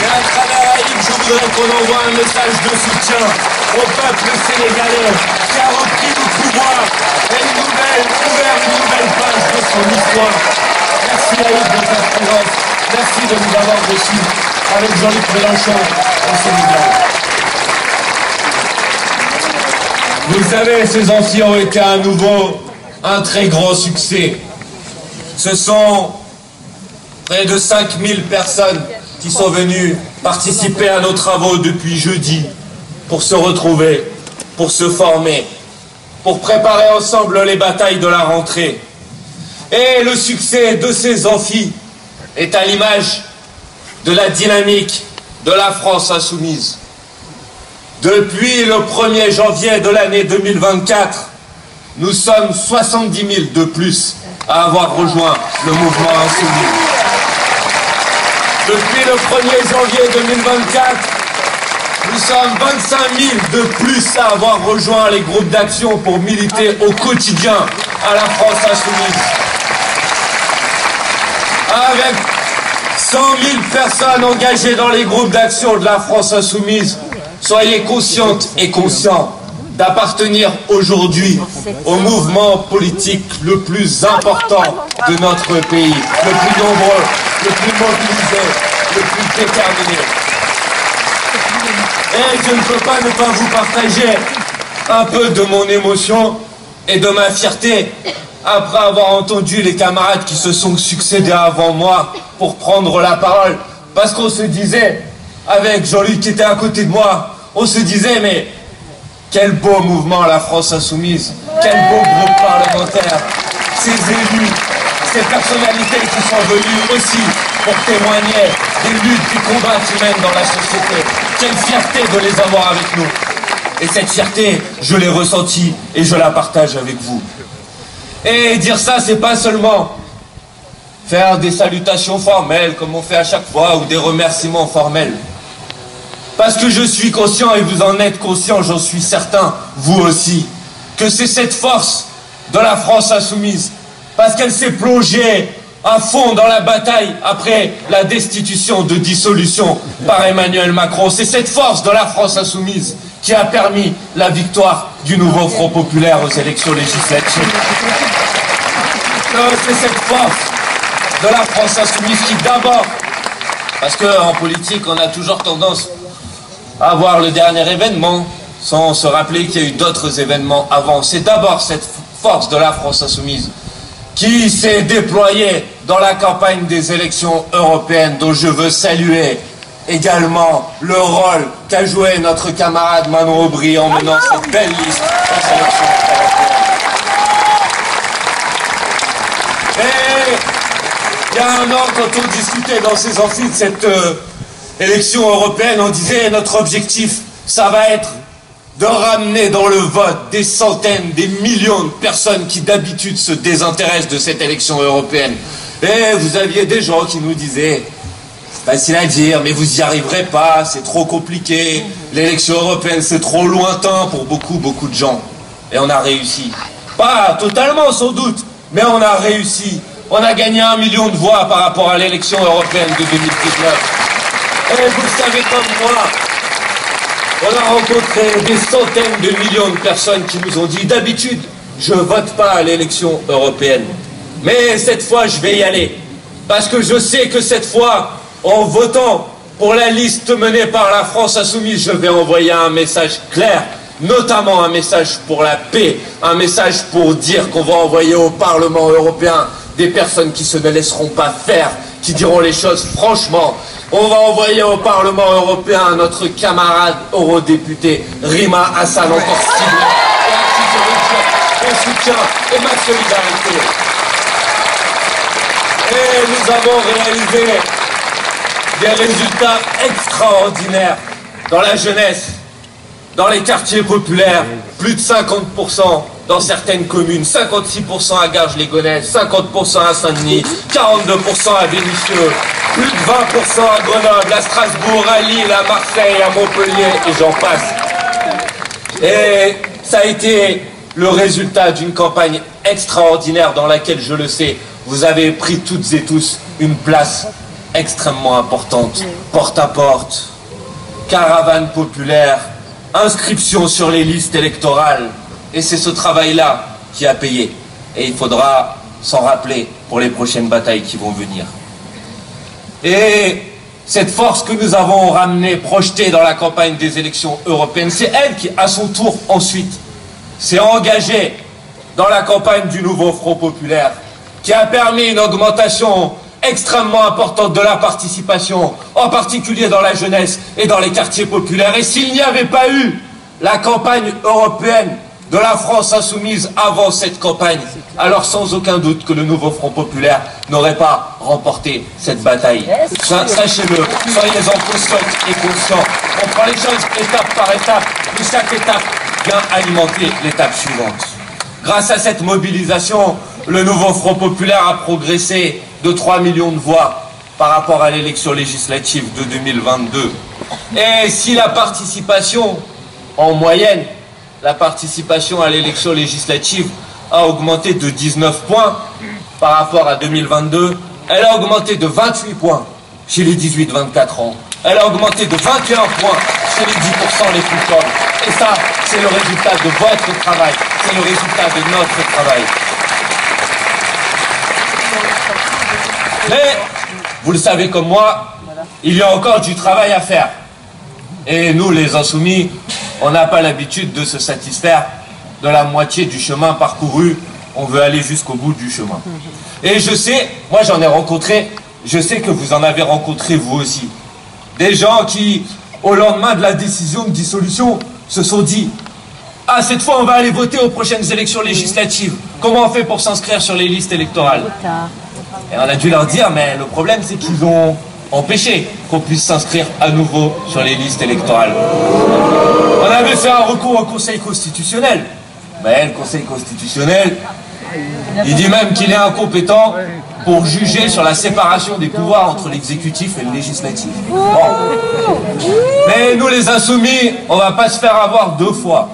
Et à travers Aïb, je voudrais qu'on envoie un message de soutien au peuple sénégalais qui a repris le pouvoir et ouvert une nouvelle page de son histoire. Merci Aïb de ta présence. Merci de nous avoir reçus avec Jean-Luc Mélenchon au Sénégal. Vous le savez, ces amphis ont été à nouveau un très grand succès. Ce sont près de 5000 personnes qui sont venues participer à nos travaux depuis jeudi pour se retrouver, pour se former, pour préparer ensemble les batailles de la rentrée. Et le succès de ces amphis est à l'image de la dynamique de la France insoumise. Depuis le 1er janvier de l'année 2024, nous sommes 70 000 de plus à avoir rejoint le mouvement insoumis. Depuis le 1er janvier 2024, nous sommes 25 000 de plus à avoir rejoint les groupes d'action pour militer au quotidien à la France insoumise. Avec 100 000 personnes engagées dans les groupes d'action de la France insoumise, soyez conscientes et conscients d'appartenir aujourd'hui au mouvement politique le plus important de notre pays, le plus nombreux, le plus mobilisé, le plus déterminé. Et je ne peux pas ne pas vous partager un peu de mon émotion et de ma fierté après avoir entendu les camarades qui se sont succédés avant moi pour prendre la parole. Parce qu'on se disait, avec Jean-Luc qui était à côté de moi, on se disait, mais quel beau mouvement la France insoumise, quel beau groupe parlementaire, ces élus, ces personnalités qui sont venues aussi pour témoigner des luttes, des combats qu'ils mènent dans la société. Quelle fierté de les avoir avec nous. Et cette fierté, je l'ai ressentie et je la partage avec vous. Et dire ça, c'est pas seulement faire des salutations formelles comme on fait à chaque fois ou des remerciements formels. Parce que je suis conscient, et vous en êtes conscient, j'en suis certain, vous aussi, que c'est cette force de la France insoumise, parce qu'elle s'est plongée à fond dans la bataille après la destitution de dissolution par Emmanuel Macron. C'est cette force de la France insoumise qui a permis la victoire du nouveau Front populaire aux élections législatives. C'est cette force de la France insoumise qui d'abord, parce qu'en politique on a toujours tendance à voir le dernier événement, sans se rappeler qu'il y a eu d'autres événements avant. C'est d'abord cette force de la France insoumise qui s'est déployée dans la campagne des élections européennes, dont je veux saluer également le rôle qu'a joué notre camarade Manon Aubry en menant cette belle liste aux élections européennes. Et il y a un an, quand on discutait dans ces amphis de cette élection européenne, on disait notre objectif, ça va être de ramener dans le vote des centaines, des millions de personnes qui d'habitude se désintéressent de cette élection européenne. Et vous aviez des gens qui nous disaient, facile à dire, mais vous n'y arriverez pas, c'est trop compliqué, l'élection européenne c'est trop lointain pour beaucoup de gens. Et on a réussi. Pas totalement sans doute, mais on a réussi. On a gagné 1 million de voix par rapport à l'élection européenne de 2019. Et vous le savez comme moi, on a rencontré des centaines de millions de personnes qui nous ont dit, d'habitude, je vote pas à l'élection européenne. Mais cette fois, je vais y aller. Parce que je sais que cette fois, en votant pour la liste menée par la France insoumise, je vais envoyer un message clair, notamment un message pour la paix, un message pour dire qu'on va envoyer au Parlement européen des personnes qui se ne laisseront pas faire, qui diront les choses franchement. On va envoyer au Parlement européen notre camarade eurodéputé Rima Hassan, encore ciblé, et à qui je veux dire mon soutien et ma solidarité. Et nous avons réalisé des résultats extraordinaires dans la jeunesse, dans les quartiers populaires, plus de 50% dans certaines communes, 56% à Garges-les-Gonesse, 50% à Saint-Denis, 42% à Vénissieux, plus de 20% à Grenoble, à Strasbourg, à Lille, à Marseille, à Montpellier, et j'en passe. Et ça a été le résultat d'une campagne extraordinaire dans laquelle, je le sais, vous avez pris toutes et tous une place extrêmement importante. Porte à porte, caravane populaire, inscription sur les listes électorales. Et c'est ce travail-là qui a payé. Et il faudra s'en rappeler pour les prochaines batailles qui vont venir. Et cette force que nous avons ramenée, projetée dans la campagne des élections européennes, c'est elle qui, à son tour, ensuite, s'est engagée dans la campagne du nouveau Front populaire, qui a permis une augmentation extrêmement importante de la participation, en particulier dans la jeunesse et dans les quartiers populaires. Et s'il n'y avait pas eu la campagne européenne de la France insoumise avant cette campagne, alors sans aucun doute que le nouveau Front populaire n'aurait pas remporté cette bataille. Sachez-le, soyez-en conscients. On prend les choses étape par étape, et chaque étape vient alimenter l'étape suivante. Grâce à cette mobilisation, le nouveau Front populaire a progressé de 3 millions de voix par rapport à l'élection législative de 2022. Et si la participation, en moyenne, la participation à l'élection législative a augmenté de 19 points par rapport à 2022, elle a augmenté de 28 points chez les 18-24 ans. Elle a augmenté de 21 points chez les 10% les plus pauvres. Et ça, c'est le résultat de votre travail, c'est le résultat de notre travail. Mais, vous le savez comme moi, il y a encore du travail à faire. Et nous, les insoumis, on n'a pas l'habitude de se satisfaire de la moitié du chemin parcouru. On veut aller jusqu'au bout du chemin. Et je sais, moi j'en ai rencontré, je sais que vous en avez rencontré vous aussi. Des gens qui, au lendemain de la décision de dissolution, se sont dit « Ah, cette fois on va aller voter aux prochaines élections législatives. Comment on fait pour s'inscrire sur les listes électorales ?» Et on a dû leur dire, mais le problème c'est qu'ils ont empêché qu'on puisse s'inscrire à nouveau sur les listes électorales. On avait fait un recours au Conseil constitutionnel. Mais le Conseil constitutionnel, il dit même qu'il est incompétent pour juger sur la séparation des pouvoirs entre l'exécutif et le législatif. Bon. Mais nous les insoumis, on ne va pas se faire avoir deux fois.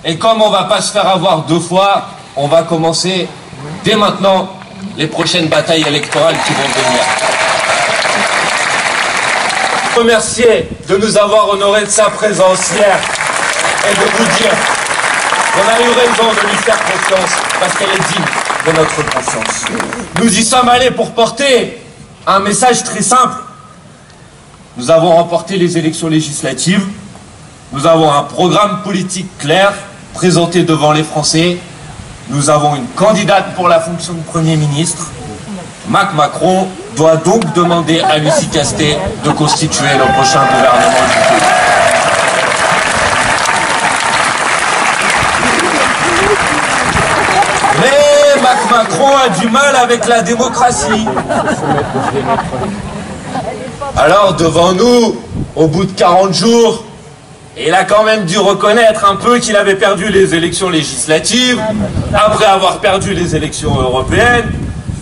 Et comme on ne va pas se faire avoir deux fois, on va commencer dès maintenant les prochaines batailles électorales qui vont venir. Remercier de nous avoir honoré de sa présence hier et de vous dire qu'on a eu raison de lui faire confiance parce qu'elle est digne de notre confiance. Nous y sommes allés pour porter un message très simple. Nous avons remporté les élections législatives Nous avons un programme politique clair présenté devant les Français. Nous avons une candidate pour la fonction de Premier ministre. Macron doit donc demander à Lucie Castet de constituer le prochain gouvernement du pays. Mais Macron a du mal avec la démocratie. Alors devant nous, au bout de 40 jours, il a quand même dû reconnaître un peu qu'il avait perdu les élections législatives, après avoir perdu les élections européennes,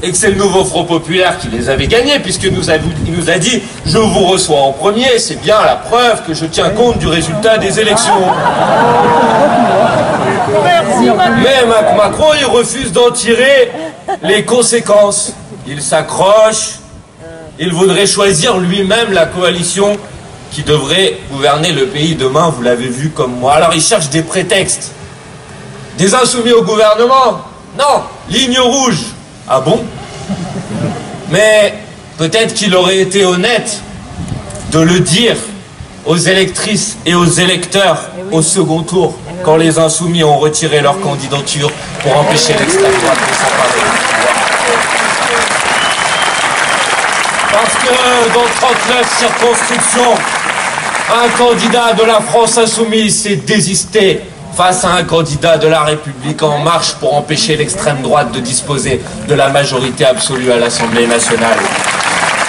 et que c'est le nouveau Front Populaire qui les avait gagnées, puisqu'il nous a dit « Je vous reçois en premier, c'est bien la preuve que je tiens compte du résultat des élections. » Mais Macron, il refuse d'en tirer les conséquences. Il s'accroche, il voudrait choisir lui-même la coalition qui devrait gouverner le pays demain, vous l'avez vu comme moi. Alors il cherche des prétextes. Des insoumis au gouvernement? Non, ligne rouge. Ah bon? Mais peut-être qu'il aurait été honnête de le dire aux électrices et aux électeurs au second tour, quand les insoumis ont retiré leur candidature pour empêcher l'extrême droite de s'emparer. Parce que dans 39 circonscriptions, un candidat de la France insoumise s'est désisté face à un candidat de la République en marche pour empêcher l'extrême droite de disposer de la majorité absolue à l'Assemblée nationale.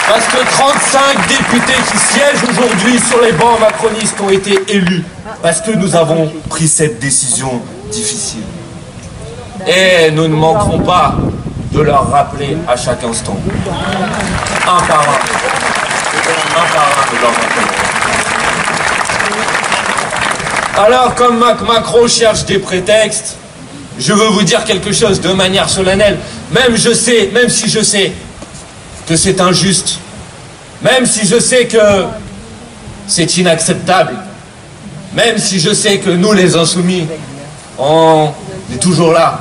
Parce que 35 députés qui siègent aujourd'hui sur les bancs macronistes ont été élus. Parce que nous avons pris cette décision difficile. Et nous ne manquerons pas de leur rappeler à chaque instant. Un par un. Un par un de leur rappeler. Alors, comme Macron cherche des prétextes, je veux vous dire quelque chose de manière solennelle. Même si je sais que c'est injuste, même si je sais que c'est inacceptable, même si je sais que nous, les insoumis, on est toujours là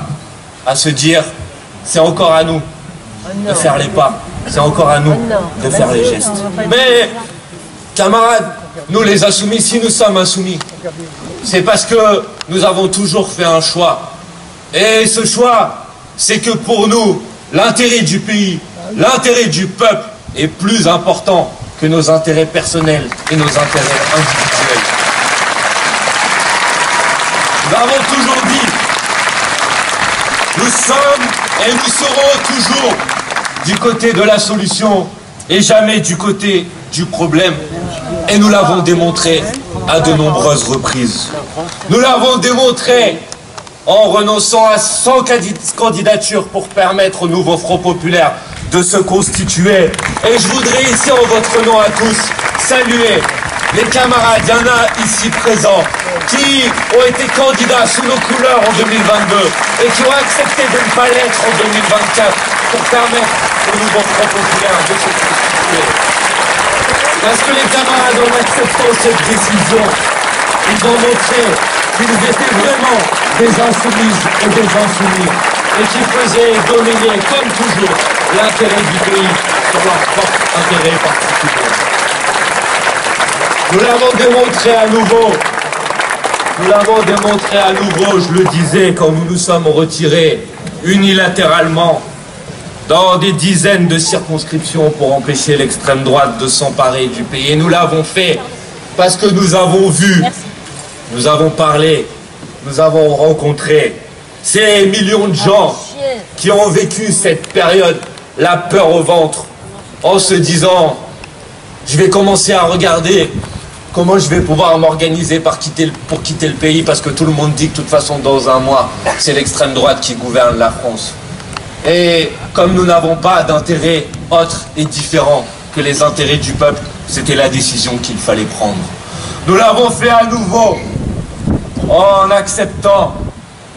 à se dire, c'est encore à nous de faire les pas, c'est encore à nous de faire les gestes. Mais, camarades, nous les insoumis, si nous sommes insoumis, c'est parce que nous avons toujours fait un choix. Et ce choix, c'est que pour nous, l'intérêt du pays, l'intérêt du peuple est plus important que nos intérêts personnels et nos intérêts individuels. Nous avons toujours dit, nous sommes et nous serons toujours du côté de la solution et jamais du côté du problème. Et nous l'avons démontré à de nombreuses reprises. Nous l'avons démontré en renonçant à 100 candidatures pour permettre au nouveau Front Populaire de se constituer. Et je voudrais ici, en votre nom à tous, saluer les camarades, il y en a ici présents, qui ont été candidats sous nos couleurs en 2022 et qui ont accepté de ne pas l'être en 2024 pour permettre au nouveau Front Populaire de se constituer. Parce que les camarades, en acceptant cette décision, ils ont montré qu'ils étaient vraiment des insoumises et des insoumis, et qui faisaient dominer, comme toujours, l'intérêt du pays sur leur propre intérêt particulier. Nous l'avons démontré à nouveau. Nous l'avons démontré à nouveau, je le disais, quand nous nous sommes retirés unilatéralement dans des dizaines de circonscriptions pour empêcher l'extrême droite de s'emparer du pays. Et nous l'avons fait parce que nous avons vu, nous avons parlé, nous avons rencontré ces millions de gens qui ont vécu cette période, la peur au ventre, en se disant, je vais commencer à regarder comment je vais pouvoir m'organiser pour quitter le pays, parce que tout le monde dit que de toute façon dans un mois, c'est l'extrême droite qui gouverne la France. Et comme nous n'avons pas d'intérêt autre et différent que les intérêts du peuple, c'était la décision qu'il fallait prendre. Nous l'avons fait à nouveau en acceptant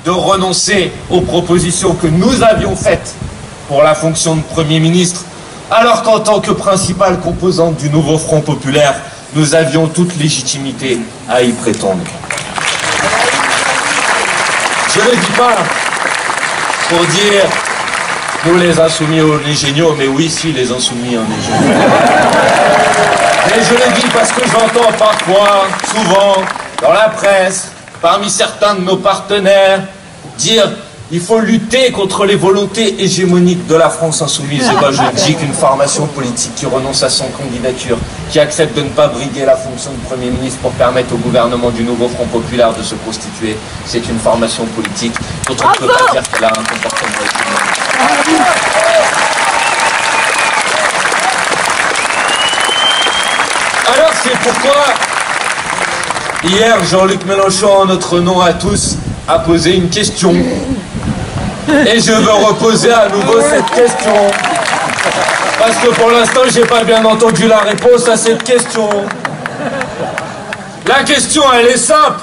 de renoncer aux propositions que nous avions faites pour la fonction de Premier ministre, alors qu'en tant que principale composante du nouveau Front Populaire, nous avions toute légitimité à y prétendre. Je ne le dis pas pour dire nous les insoumis, on est géniaux, mais oui, si, les insoumis, on est géniaux. Mais je le dis parce que j'entends parfois, souvent, dans la presse, parmi certains de nos partenaires, dire il faut lutter contre les volontés hégémoniques de la France insoumise. Et moi je dis qu'une formation politique qui renonce à son candidature, qui accepte de ne pas briguer la fonction de Premier ministre pour permettre au gouvernement du nouveau Front Populaire de se constituer, c'est une formation politique dont on ne peut pas dire qu'elle a un comportement hégémonique. Alors c'est pourquoi hier Jean-Luc Mélenchon, en notre nom à tous, a posé une question. Et je veux reposer à nouveau cette question. Parce que pour l'instant, j'ai pas bien entendu la réponse à cette question. La question, elle est simple.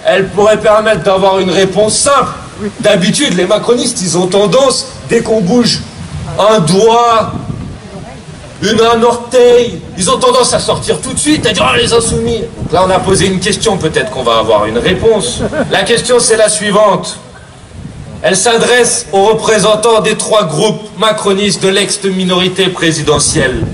Elle pourrait permettre d'avoir une réponse simple. D'habitude, les macronistes, ils ont tendance, dès qu'on bouge un doigt, un orteil, ils ont tendance à sortir tout de suite, à dire « Oh, les insoumis !» Donc là, on a posé une question, peut-être qu'on va avoir une réponse. La question, c'est la suivante. Elle s'adresse aux représentants des 3 groupes macronistes de l'ex-minorité présidentielle.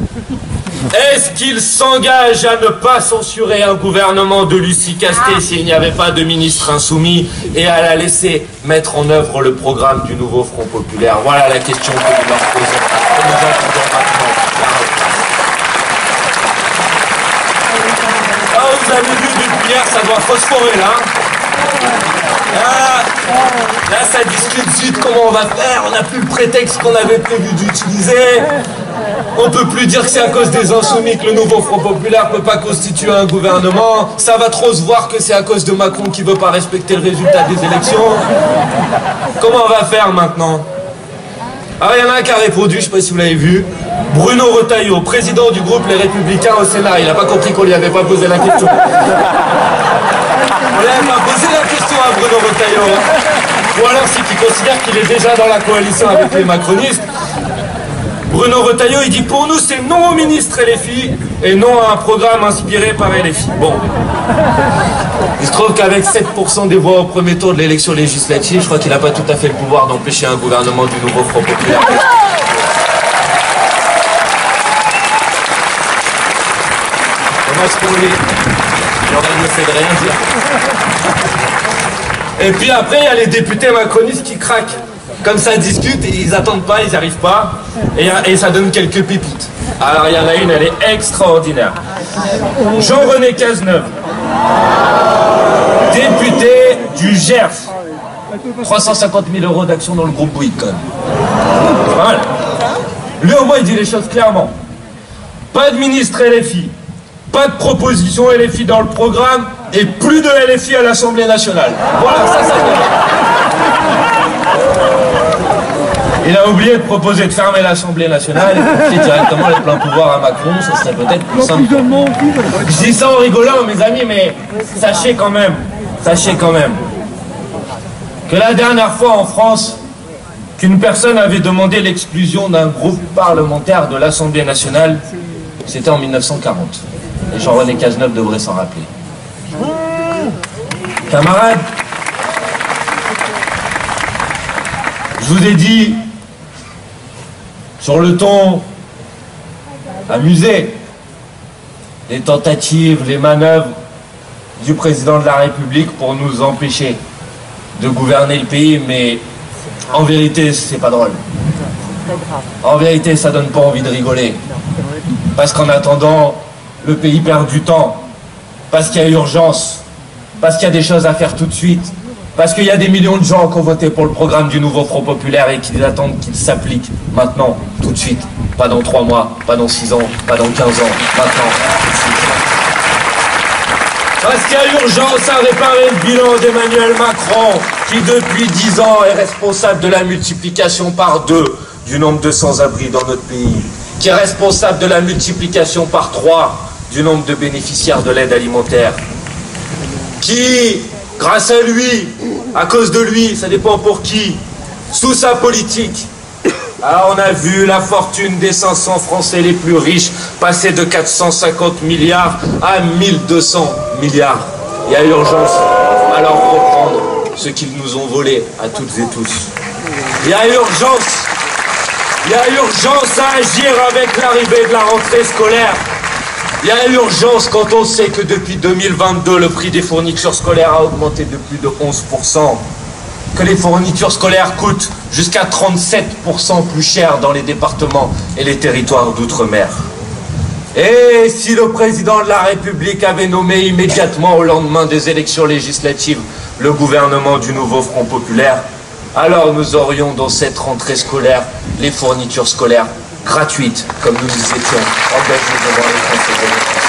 Est-ce qu'ils s'engagent à ne pas censurer un gouvernement de Lucie Casté s'il n'y avait pas de ministre insoumis et à la laisser mettre en œuvre le programme du nouveau Front Populaire? Voilà la question que nous leur posons. Ah, vous avez vu depuis hier, ça doit phosphorer là. Là, ça discute vite comment on va faire. On n'a plus le prétexte qu'on avait prévu d'utiliser. On peut plus dire que c'est à cause des insoumis que le nouveau Front Populaire peut pas constituer un gouvernement. Ça va trop se voir que c'est à cause de Macron qui veut pas respecter le résultat des élections. Comment on va faire maintenant? Alors il y en a un qui a répondu, je sais pas si vous l'avez vu. Bruno Retailleau, président du groupe Les Républicains au Sénat. Il n'a pas compris qu'on lui avait pas posé la question. On lui avait pas posé la question à Bruno Retailleau. Ou alors c'est qu'il considère qu'il est déjà dans la coalition avec les macronistes. Bruno Retailleau, il dit pour nous c'est non au ministre LFI et non à un programme inspiré par LFI. Bon. Il se trouve qu'avec 7% des voix au premier tour de l'élection législative, je crois qu'il n'a pas tout à fait le pouvoir d'empêcher un gouvernement du nouveau Front Populaire. Dommage pour lui. Il aurait mieux fait de rien dire. Et puis après, il y a les députés macronistes qui craquent. Comme ça, ils discutent, et ils attendent pas, ils n'y arrivent pas, et ça donne quelques pépites. Alors, il y en a une, elle est extraordinaire. Jean-René Cazeneuve, député du Gers. 350 000 € d'action dans le groupe Bouygues, quand même. C'est pas mal. Lui, au moins, il dit les choses clairement. Pas de ministre LFI, pas de proposition LFI dans le programme, et plus de LFI à l'Assemblée nationale. Voilà, ça fait. Il a oublié de proposer de fermer l'Assemblée nationale et de confier directement les pleins pouvoirs à Macron, ça serait peut-être plus simple. Je dis ça en rigolant, mes amis, mais sachez quand même que la dernière fois en France qu'une personne avait demandé l'exclusion d'un groupe parlementaire de l'Assemblée nationale, c'était en 1940. Et Jean-René Cazeneuve devrait s'en rappeler. Camarades, je vous ai dit, sur le ton amusé, les tentatives, les manœuvres du président de la République pour nous empêcher de gouverner le pays, mais en vérité, c'est pas drôle. En vérité, ça donne pas envie de rigoler. Parce qu'en attendant, le pays perd du temps. Parce qu'il y a urgence. Parce qu'il y a des choses à faire tout de suite. Parce qu'il y a des millions de gens qui ont voté pour le programme du nouveau Front Populaire et qui attendent qu'il s'applique maintenant, tout de suite. Pas dans 3 mois, pas dans 6 ans, pas dans 15 ans, maintenant, tout de suite. Parce qu'il y a urgence à réparer le bilan d'Emmanuel Macron, qui depuis 10 ans est responsable de la multiplication par 2 du nombre de sans-abri dans notre pays, qui est responsable de la multiplication par 3 du nombre de bénéficiaires de l'aide alimentaire, qui, grâce à lui, à cause de lui, ça dépend pour qui, sous sa politique, alors on a vu la fortune des 500 Français les plus riches passer de 450 milliards à 1200 milliards. Il y a urgence à leur reprendre ce qu'ils nous ont volé à toutes et tous. Il y a urgence à agir avec l'arrivée de la rentrée scolaire. Il y a urgence quand on sait que depuis 2022, le prix des fournitures scolaires a augmenté de plus de 11%, que les fournitures scolaires coûtent jusqu'à 37% plus cher dans les départements et les territoires d'outre-mer. Et si le président de la République avait nommé immédiatement au lendemain des élections législatives le gouvernement du nouveau Front populaire, alors nous aurions dans cette rentrée scolaire les fournitures scolaires gratuites, comme nous nous étions engagés devant les Français et les Français.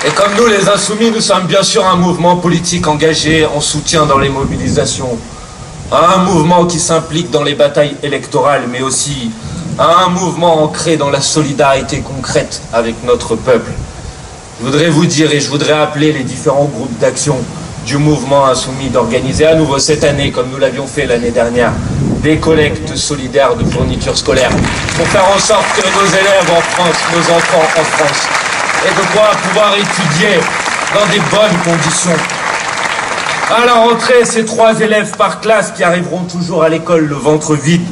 Et comme nous, les Insoumis, nous sommes bien sûr un mouvement politique engagé en soutien dans les mobilisations, un mouvement qui s'implique dans les batailles électorales, mais aussi un mouvement ancré dans la solidarité concrète avec notre peuple. Je voudrais vous dire et je voudrais appeler les différents groupes d'action du mouvement insoumis d'organiser à nouveau cette année, comme nous l'avions fait l'année dernière, des collectes solidaires de fournitures scolaires pour faire en sorte que nos élèves en France, nos enfants en France, aient de quoi pouvoir étudier dans des bonnes conditions. À la rentrée, c'est 3 élèves par classe qui arriveront toujours à l'école le ventre vide.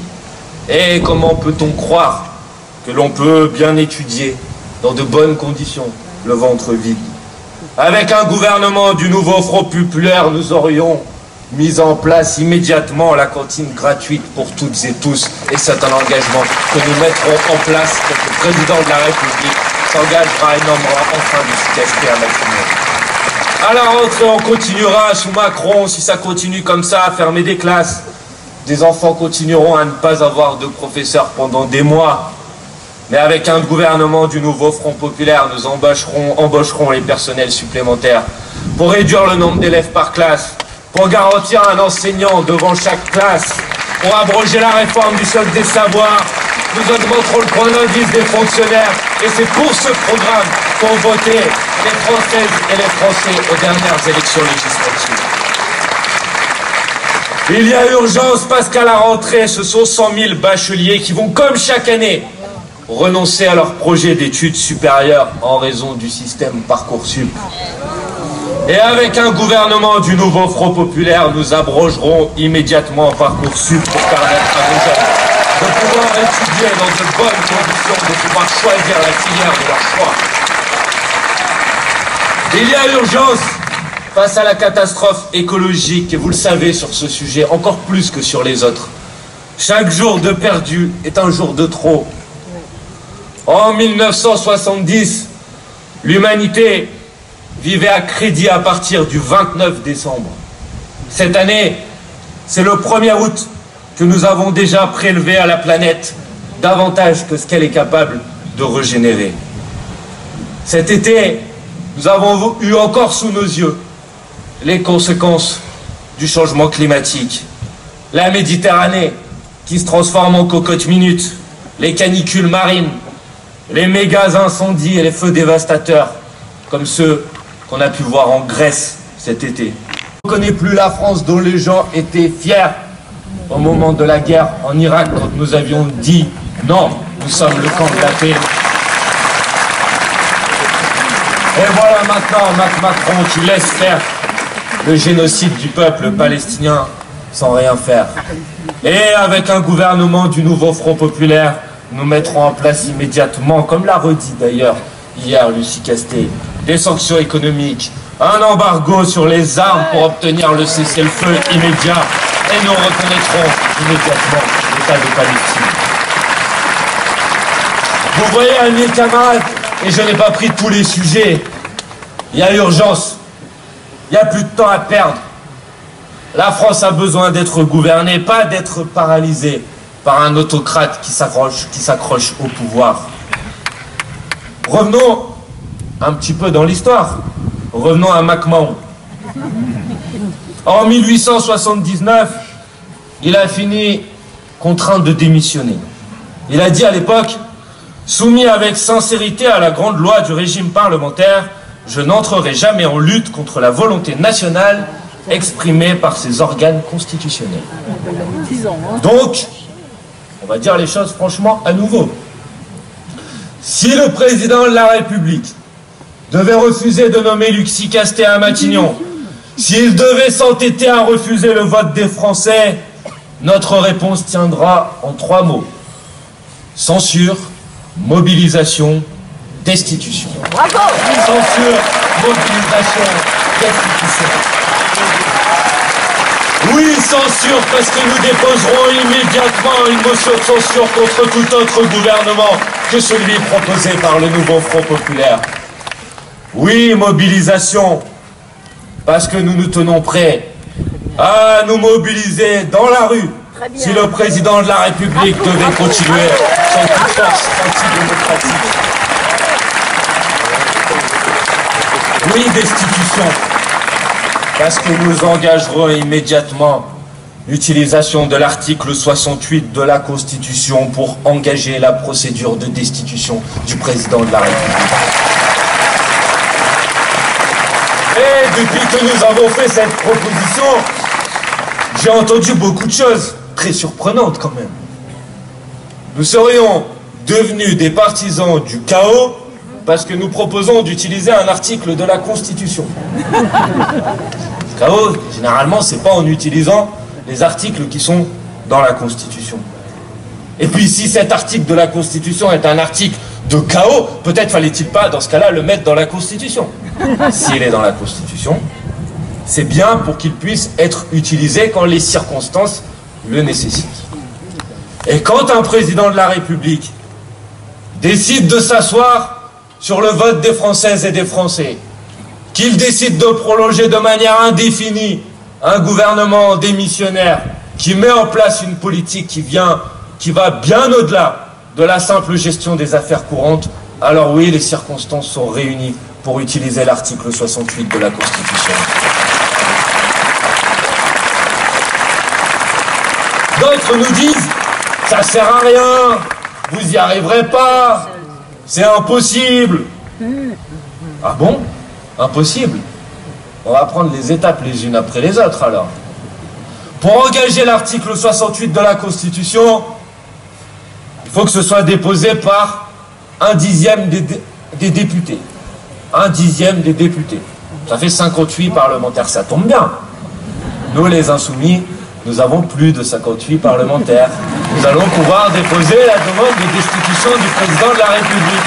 Et comment peut-on croire que l'on peut bien étudier dans de bonnes conditions le ventre vide? Avec un gouvernement du nouveau Front populaire, nous aurions mis en place immédiatement la cantine gratuite pour toutes et tous. Et c'est un engagement que nous mettrons en place quand le président de la République s'engagera et nommera enfin l'efficacité à Matignon. À la rentrée, on continuera sous Macron, si ça continue comme ça, à fermer des classes. Des enfants continueront à ne pas avoir de professeurs pendant des mois. Mais avec un gouvernement du nouveau Front populaire, nous embaucherons les personnels supplémentaires pour réduire le nombre d'élèves par classe, pour garantir un enseignant devant chaque classe, pour abroger la réforme du solde des savoirs. Nous augmenterons le point d'indice des fonctionnaires. Et c'est pour ce programme qu'ont voté les Françaises et les Français aux dernières élections législatives. Il y a urgence parce qu'à la rentrée, ce sont 100 000 bacheliers qui vont, comme chaque année, renoncer à leur projet d'études supérieures en raison du système Parcoursup. Et avec un gouvernement du nouveau Front populaire, nous abrogerons immédiatement Parcoursup pour permettre à nos jeunes de pouvoir étudier dans de bonnes conditions, de pouvoir choisir la filière de leur choix. Il y a urgence face à la catastrophe écologique, et vous le savez sur ce sujet, encore plus que sur les autres. Chaque jour de perdu est un jour de trop. En 1970, l'humanité vivait à crédit à partir du 29 décembre. Cette année, c'est le 1er août que nous avons déjà prélevé à la planète davantage que ce qu'elle est capable de régénérer. Cet été, nous avons eu encore sous nos yeux les conséquences du changement climatique. La Méditerranée qui se transforme en cocotte minute, les canicules marines, les méga incendies et les feux dévastateurs, comme ceux qu'on a pu voir en Grèce cet été. On ne connaît plus la France dont les gens étaient fiers au moment de la guerre en Irak, quand nous avions dit non, nous sommes le camp de la paix. Et voilà maintenant Macron qui laisse faire le génocide du peuple palestinien sans rien faire. Et avec un gouvernement du nouveau Front populaire, nous mettrons en place immédiatement, comme l'a redit d'ailleurs hier Lucie Castet, des sanctions économiques, un embargo sur les armes pour obtenir le cessez-le-feu immédiat, et nous reconnaîtrons immédiatement l'État de Palestine. Vous voyez, amis camarades, et je n'ai pas pris tous les sujets, il y a urgence, il n'y a plus de temps à perdre. La France a besoin d'être gouvernée, pas d'être paralysée par un autocrate qui s'accroche au pouvoir. Revenons un petit peu dans l'histoire. Revenons à MacMahon. En 1879, il a fini contraint de démissionner. Il a dit à l'époque, soumis avec sincérité à la grande loi du régime parlementaire, je n'entrerai jamais en lutte contre la volonté nationale exprimée par ses organes constitutionnels. Donc, on va dire les choses franchement à nouveau. Si le président de la République devait refuser de nommer Lucie Castet à Matignon, s'il devait s'entêter à refuser le vote des Français, notre réponse tiendra en 3 mots. Censure, mobilisation, destitution. Bravo. Censure, mobilisation, destitution. Oui, censure, parce que nous déposerons immédiatement une motion de censure contre tout autre gouvernement que celui proposé par le nouveau Front populaire. Oui, mobilisation, parce que nous nous tenons prêts à nous mobiliser dans la rue si le président de la République devait continuer son coup de force antidémocratique. Oui, destitution, parce que nous engagerons immédiatement l'utilisation de l'article 68 de la Constitution pour engager la procédure de destitution du président de la République. Et depuis que nous avons fait cette proposition, j'ai entendu beaucoup de choses très surprenantes quand même. Nous serions devenus des partisans du chaos parce que nous proposons d'utiliser un article de la Constitution. Le chaos, généralement, c'est pas en utilisant les articles qui sont dans la Constitution. Et puis si cet article de la Constitution est un article de chaos, peut-être fallait-il pas, dans ce cas-là, le mettre dans la Constitution. S'il est dans la Constitution, c'est bien pour qu'il puisse être utilisé quand les circonstances le nécessitent. Et quand un président de la République décide de s'asseoir sur le vote des Françaises et des Français, qu'il décide de prolonger de manière indéfinie un gouvernement démissionnaire qui met en place une politique qui va bien au-delà de la simple gestion des affaires courantes, alors oui, les circonstances sont réunies pour utiliser l'article 68 de la Constitution. D'autres nous disent, ça sert à rien, vous y arriverez pas, c'est impossible. Ah bon? Impossible? On va prendre les étapes les unes après les autres alors. Pour engager l'article 68 de la Constitution, il faut que ce soit déposé par 1/10 des députés. 1/10 des députés. Ça fait 58 parlementaires, ça tombe bien. Nous les insoumis, nous avons plus de 58 parlementaires. Nous allons pouvoir déposer la demande de destitution du président de la République.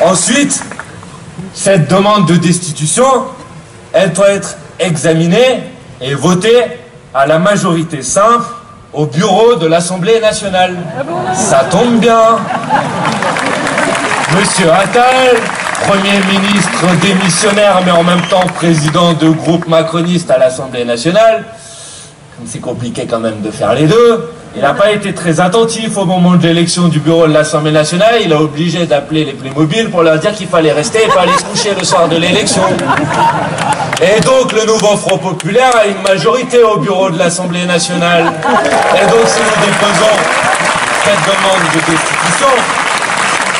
Ensuite, cette demande de destitution, elle doit être examinée et votée à la majorité simple au bureau de l'Assemblée nationale. Ça tombe bien. Monsieur Attal, Premier ministre démissionnaire, mais en même temps président de groupe macroniste à l'Assemblée nationale, c'est compliqué quand même de faire les deux. Il n'a pas été très attentif au moment de l'élection du bureau de l'Assemblée nationale. Il a obligé d'appeler les Playmobil pour leur dire qu'il fallait rester et pas aller se coucher le soir de l'élection. Et donc le nouveau Front populaire a une majorité au bureau de l'Assemblée nationale. Et donc si nous déposons cette demande de destitution,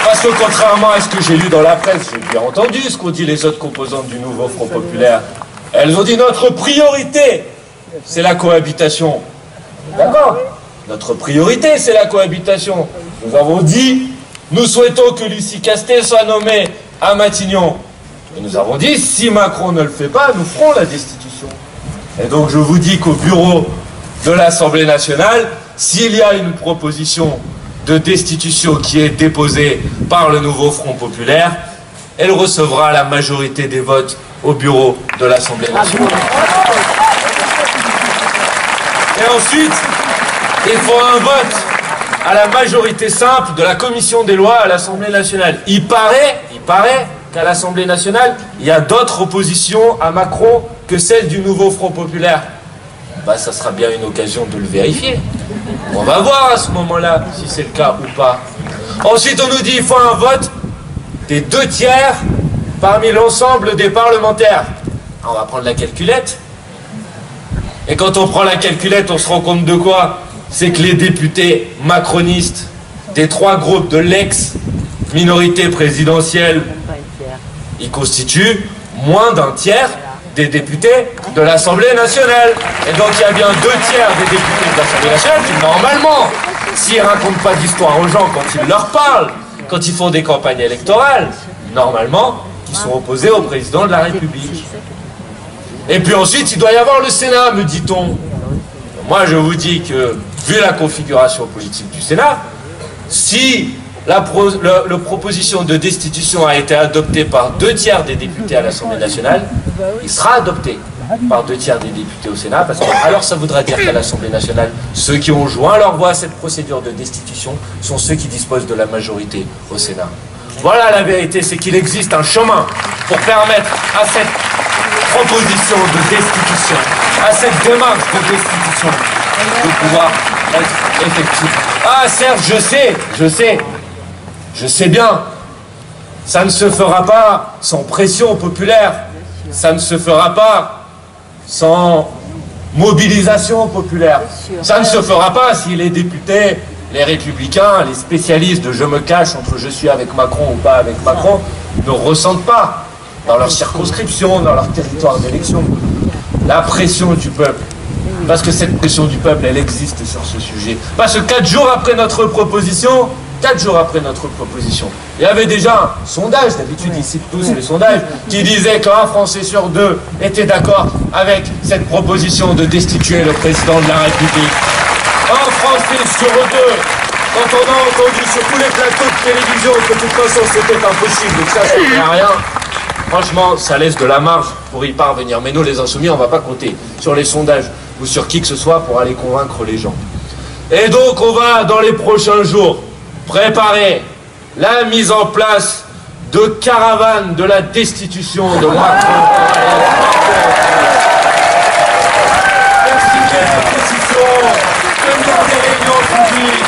parce que contrairement à ce que j'ai lu dans la presse, j'ai bien entendu ce qu'ont dit les autres composantes du nouveau Front populaire. Elles ont dit notre priorité, c'est la cohabitation. D'accord ? Notre priorité, c'est la cohabitation. Nous avons dit, nous souhaitons que Lucie Castet soit nommée à Matignon. Et nous avons dit, si Macron ne le fait pas, nous ferons la destitution. Et donc je vous dis qu'au bureau de l'Assemblée nationale, s'il y a une proposition de destitution qui est déposée par le nouveau Front populaire, elle recevra la majorité des votes au bureau de l'Assemblée nationale. Et ensuite, il faut un vote à la majorité simple de la commission des lois à l'Assemblée nationale. Il paraît qu'à l'Assemblée nationale, il y a d'autres oppositions à Macron que celles du nouveau Front populaire. Bah, ça sera bien une occasion de le vérifier. On va voir à ce moment-là si c'est le cas ou pas. Ensuite, on nous dit qu'il faut un vote des 2/3 parmi l'ensemble des parlementaires. On va prendre la calculette. Et quand on prend la calculette, on se rend compte de quoi? C'est que les députés macronistes des 3 groupes de l'ex-minorité présidentielle, ils constituent moins d'1/3 des députés de l'Assemblée nationale. Et donc il y a bien 2/3 des députés de l'Assemblée nationale qui, normalement, s'ils ne racontent pas d'histoire aux gens quand ils leur parlent, quand ils font des campagnes électorales, normalement, ils sont opposés au président de la République. Et puis ensuite, il doit y avoir le Sénat, me dit-on. Moi, je vous dis que vu la configuration politique du Sénat, si la proposition de destitution a été adoptée par 2/3 des députés à l'Assemblée nationale, il sera adopté par 2/3 des députés au Sénat, parce que alors ça voudra dire qu'à l'Assemblée nationale, ceux qui ont joint leur voix à cette procédure de destitution sont ceux qui disposent de la majorité au Sénat. Voilà la vérité, c'est qu'il existe un chemin pour permettre à cette proposition de destitution, à cette démarche de destitution, de pouvoir être effective. Ah certes, je sais bien, ça ne se fera pas sans pression populaire, ça ne se fera pas sans mobilisation populaire, ça ne se fera pas si les députés, les républicains, les spécialistes de je me cache entre je suis avec Macron ou pas avec Macron, ne ressentent pas dans leur circonscription, dans leur territoire d'élection, la pression du peuple. Parce que cette pression du peuple, elle existe sur ce sujet. Parce que 4 jours après notre proposition, il y avait déjà un sondage, d'habitude ils citent tous les sondages, qui disait qu'un Français sur 2 était d'accord avec cette proposition de destituer le président de la République. Un Français sur 2, quand on a entendu sur tous les plateaux de télévision que de toute façon c'était impossible, que ça servait à rien, franchement ça laisse de la marge pour y parvenir. Mais nous les Insoumis, on ne va pas compter sur les sondages ou sur qui que ce soit pour aller convaincre les gens. Et donc on va dans les prochains jours préparer la mise en place de caravanes de la destitution de Macron. Tenir des réunions publiques,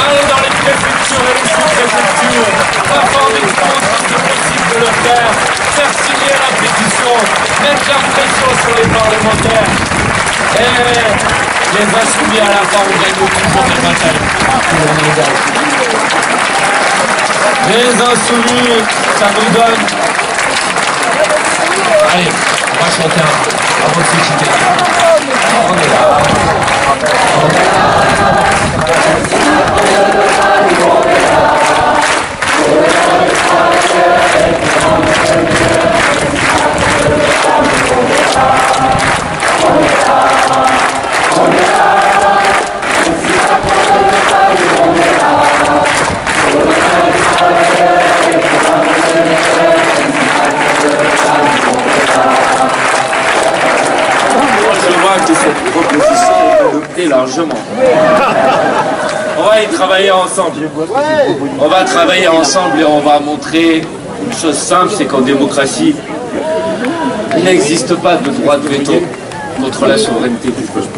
aller dans les préfectures et les sous-préfectures, informer tout le monde si c'est possible de le faire signer la pétition, mettre la pression sur les parlementaires. Et les Insoumis à la fin, on gagne toujours des batailles. Les Insoumis, ça nous donne... Allez, on va chanter un peu avant de se quitter. On est là. Que cette proposition est adoptée largement. On va y travailler ensemble. On va travailler ensemble et on va montrer une chose simple, c'est qu'en démocratie, il n'existe pas de droit de veto contre la souveraineté du peuple.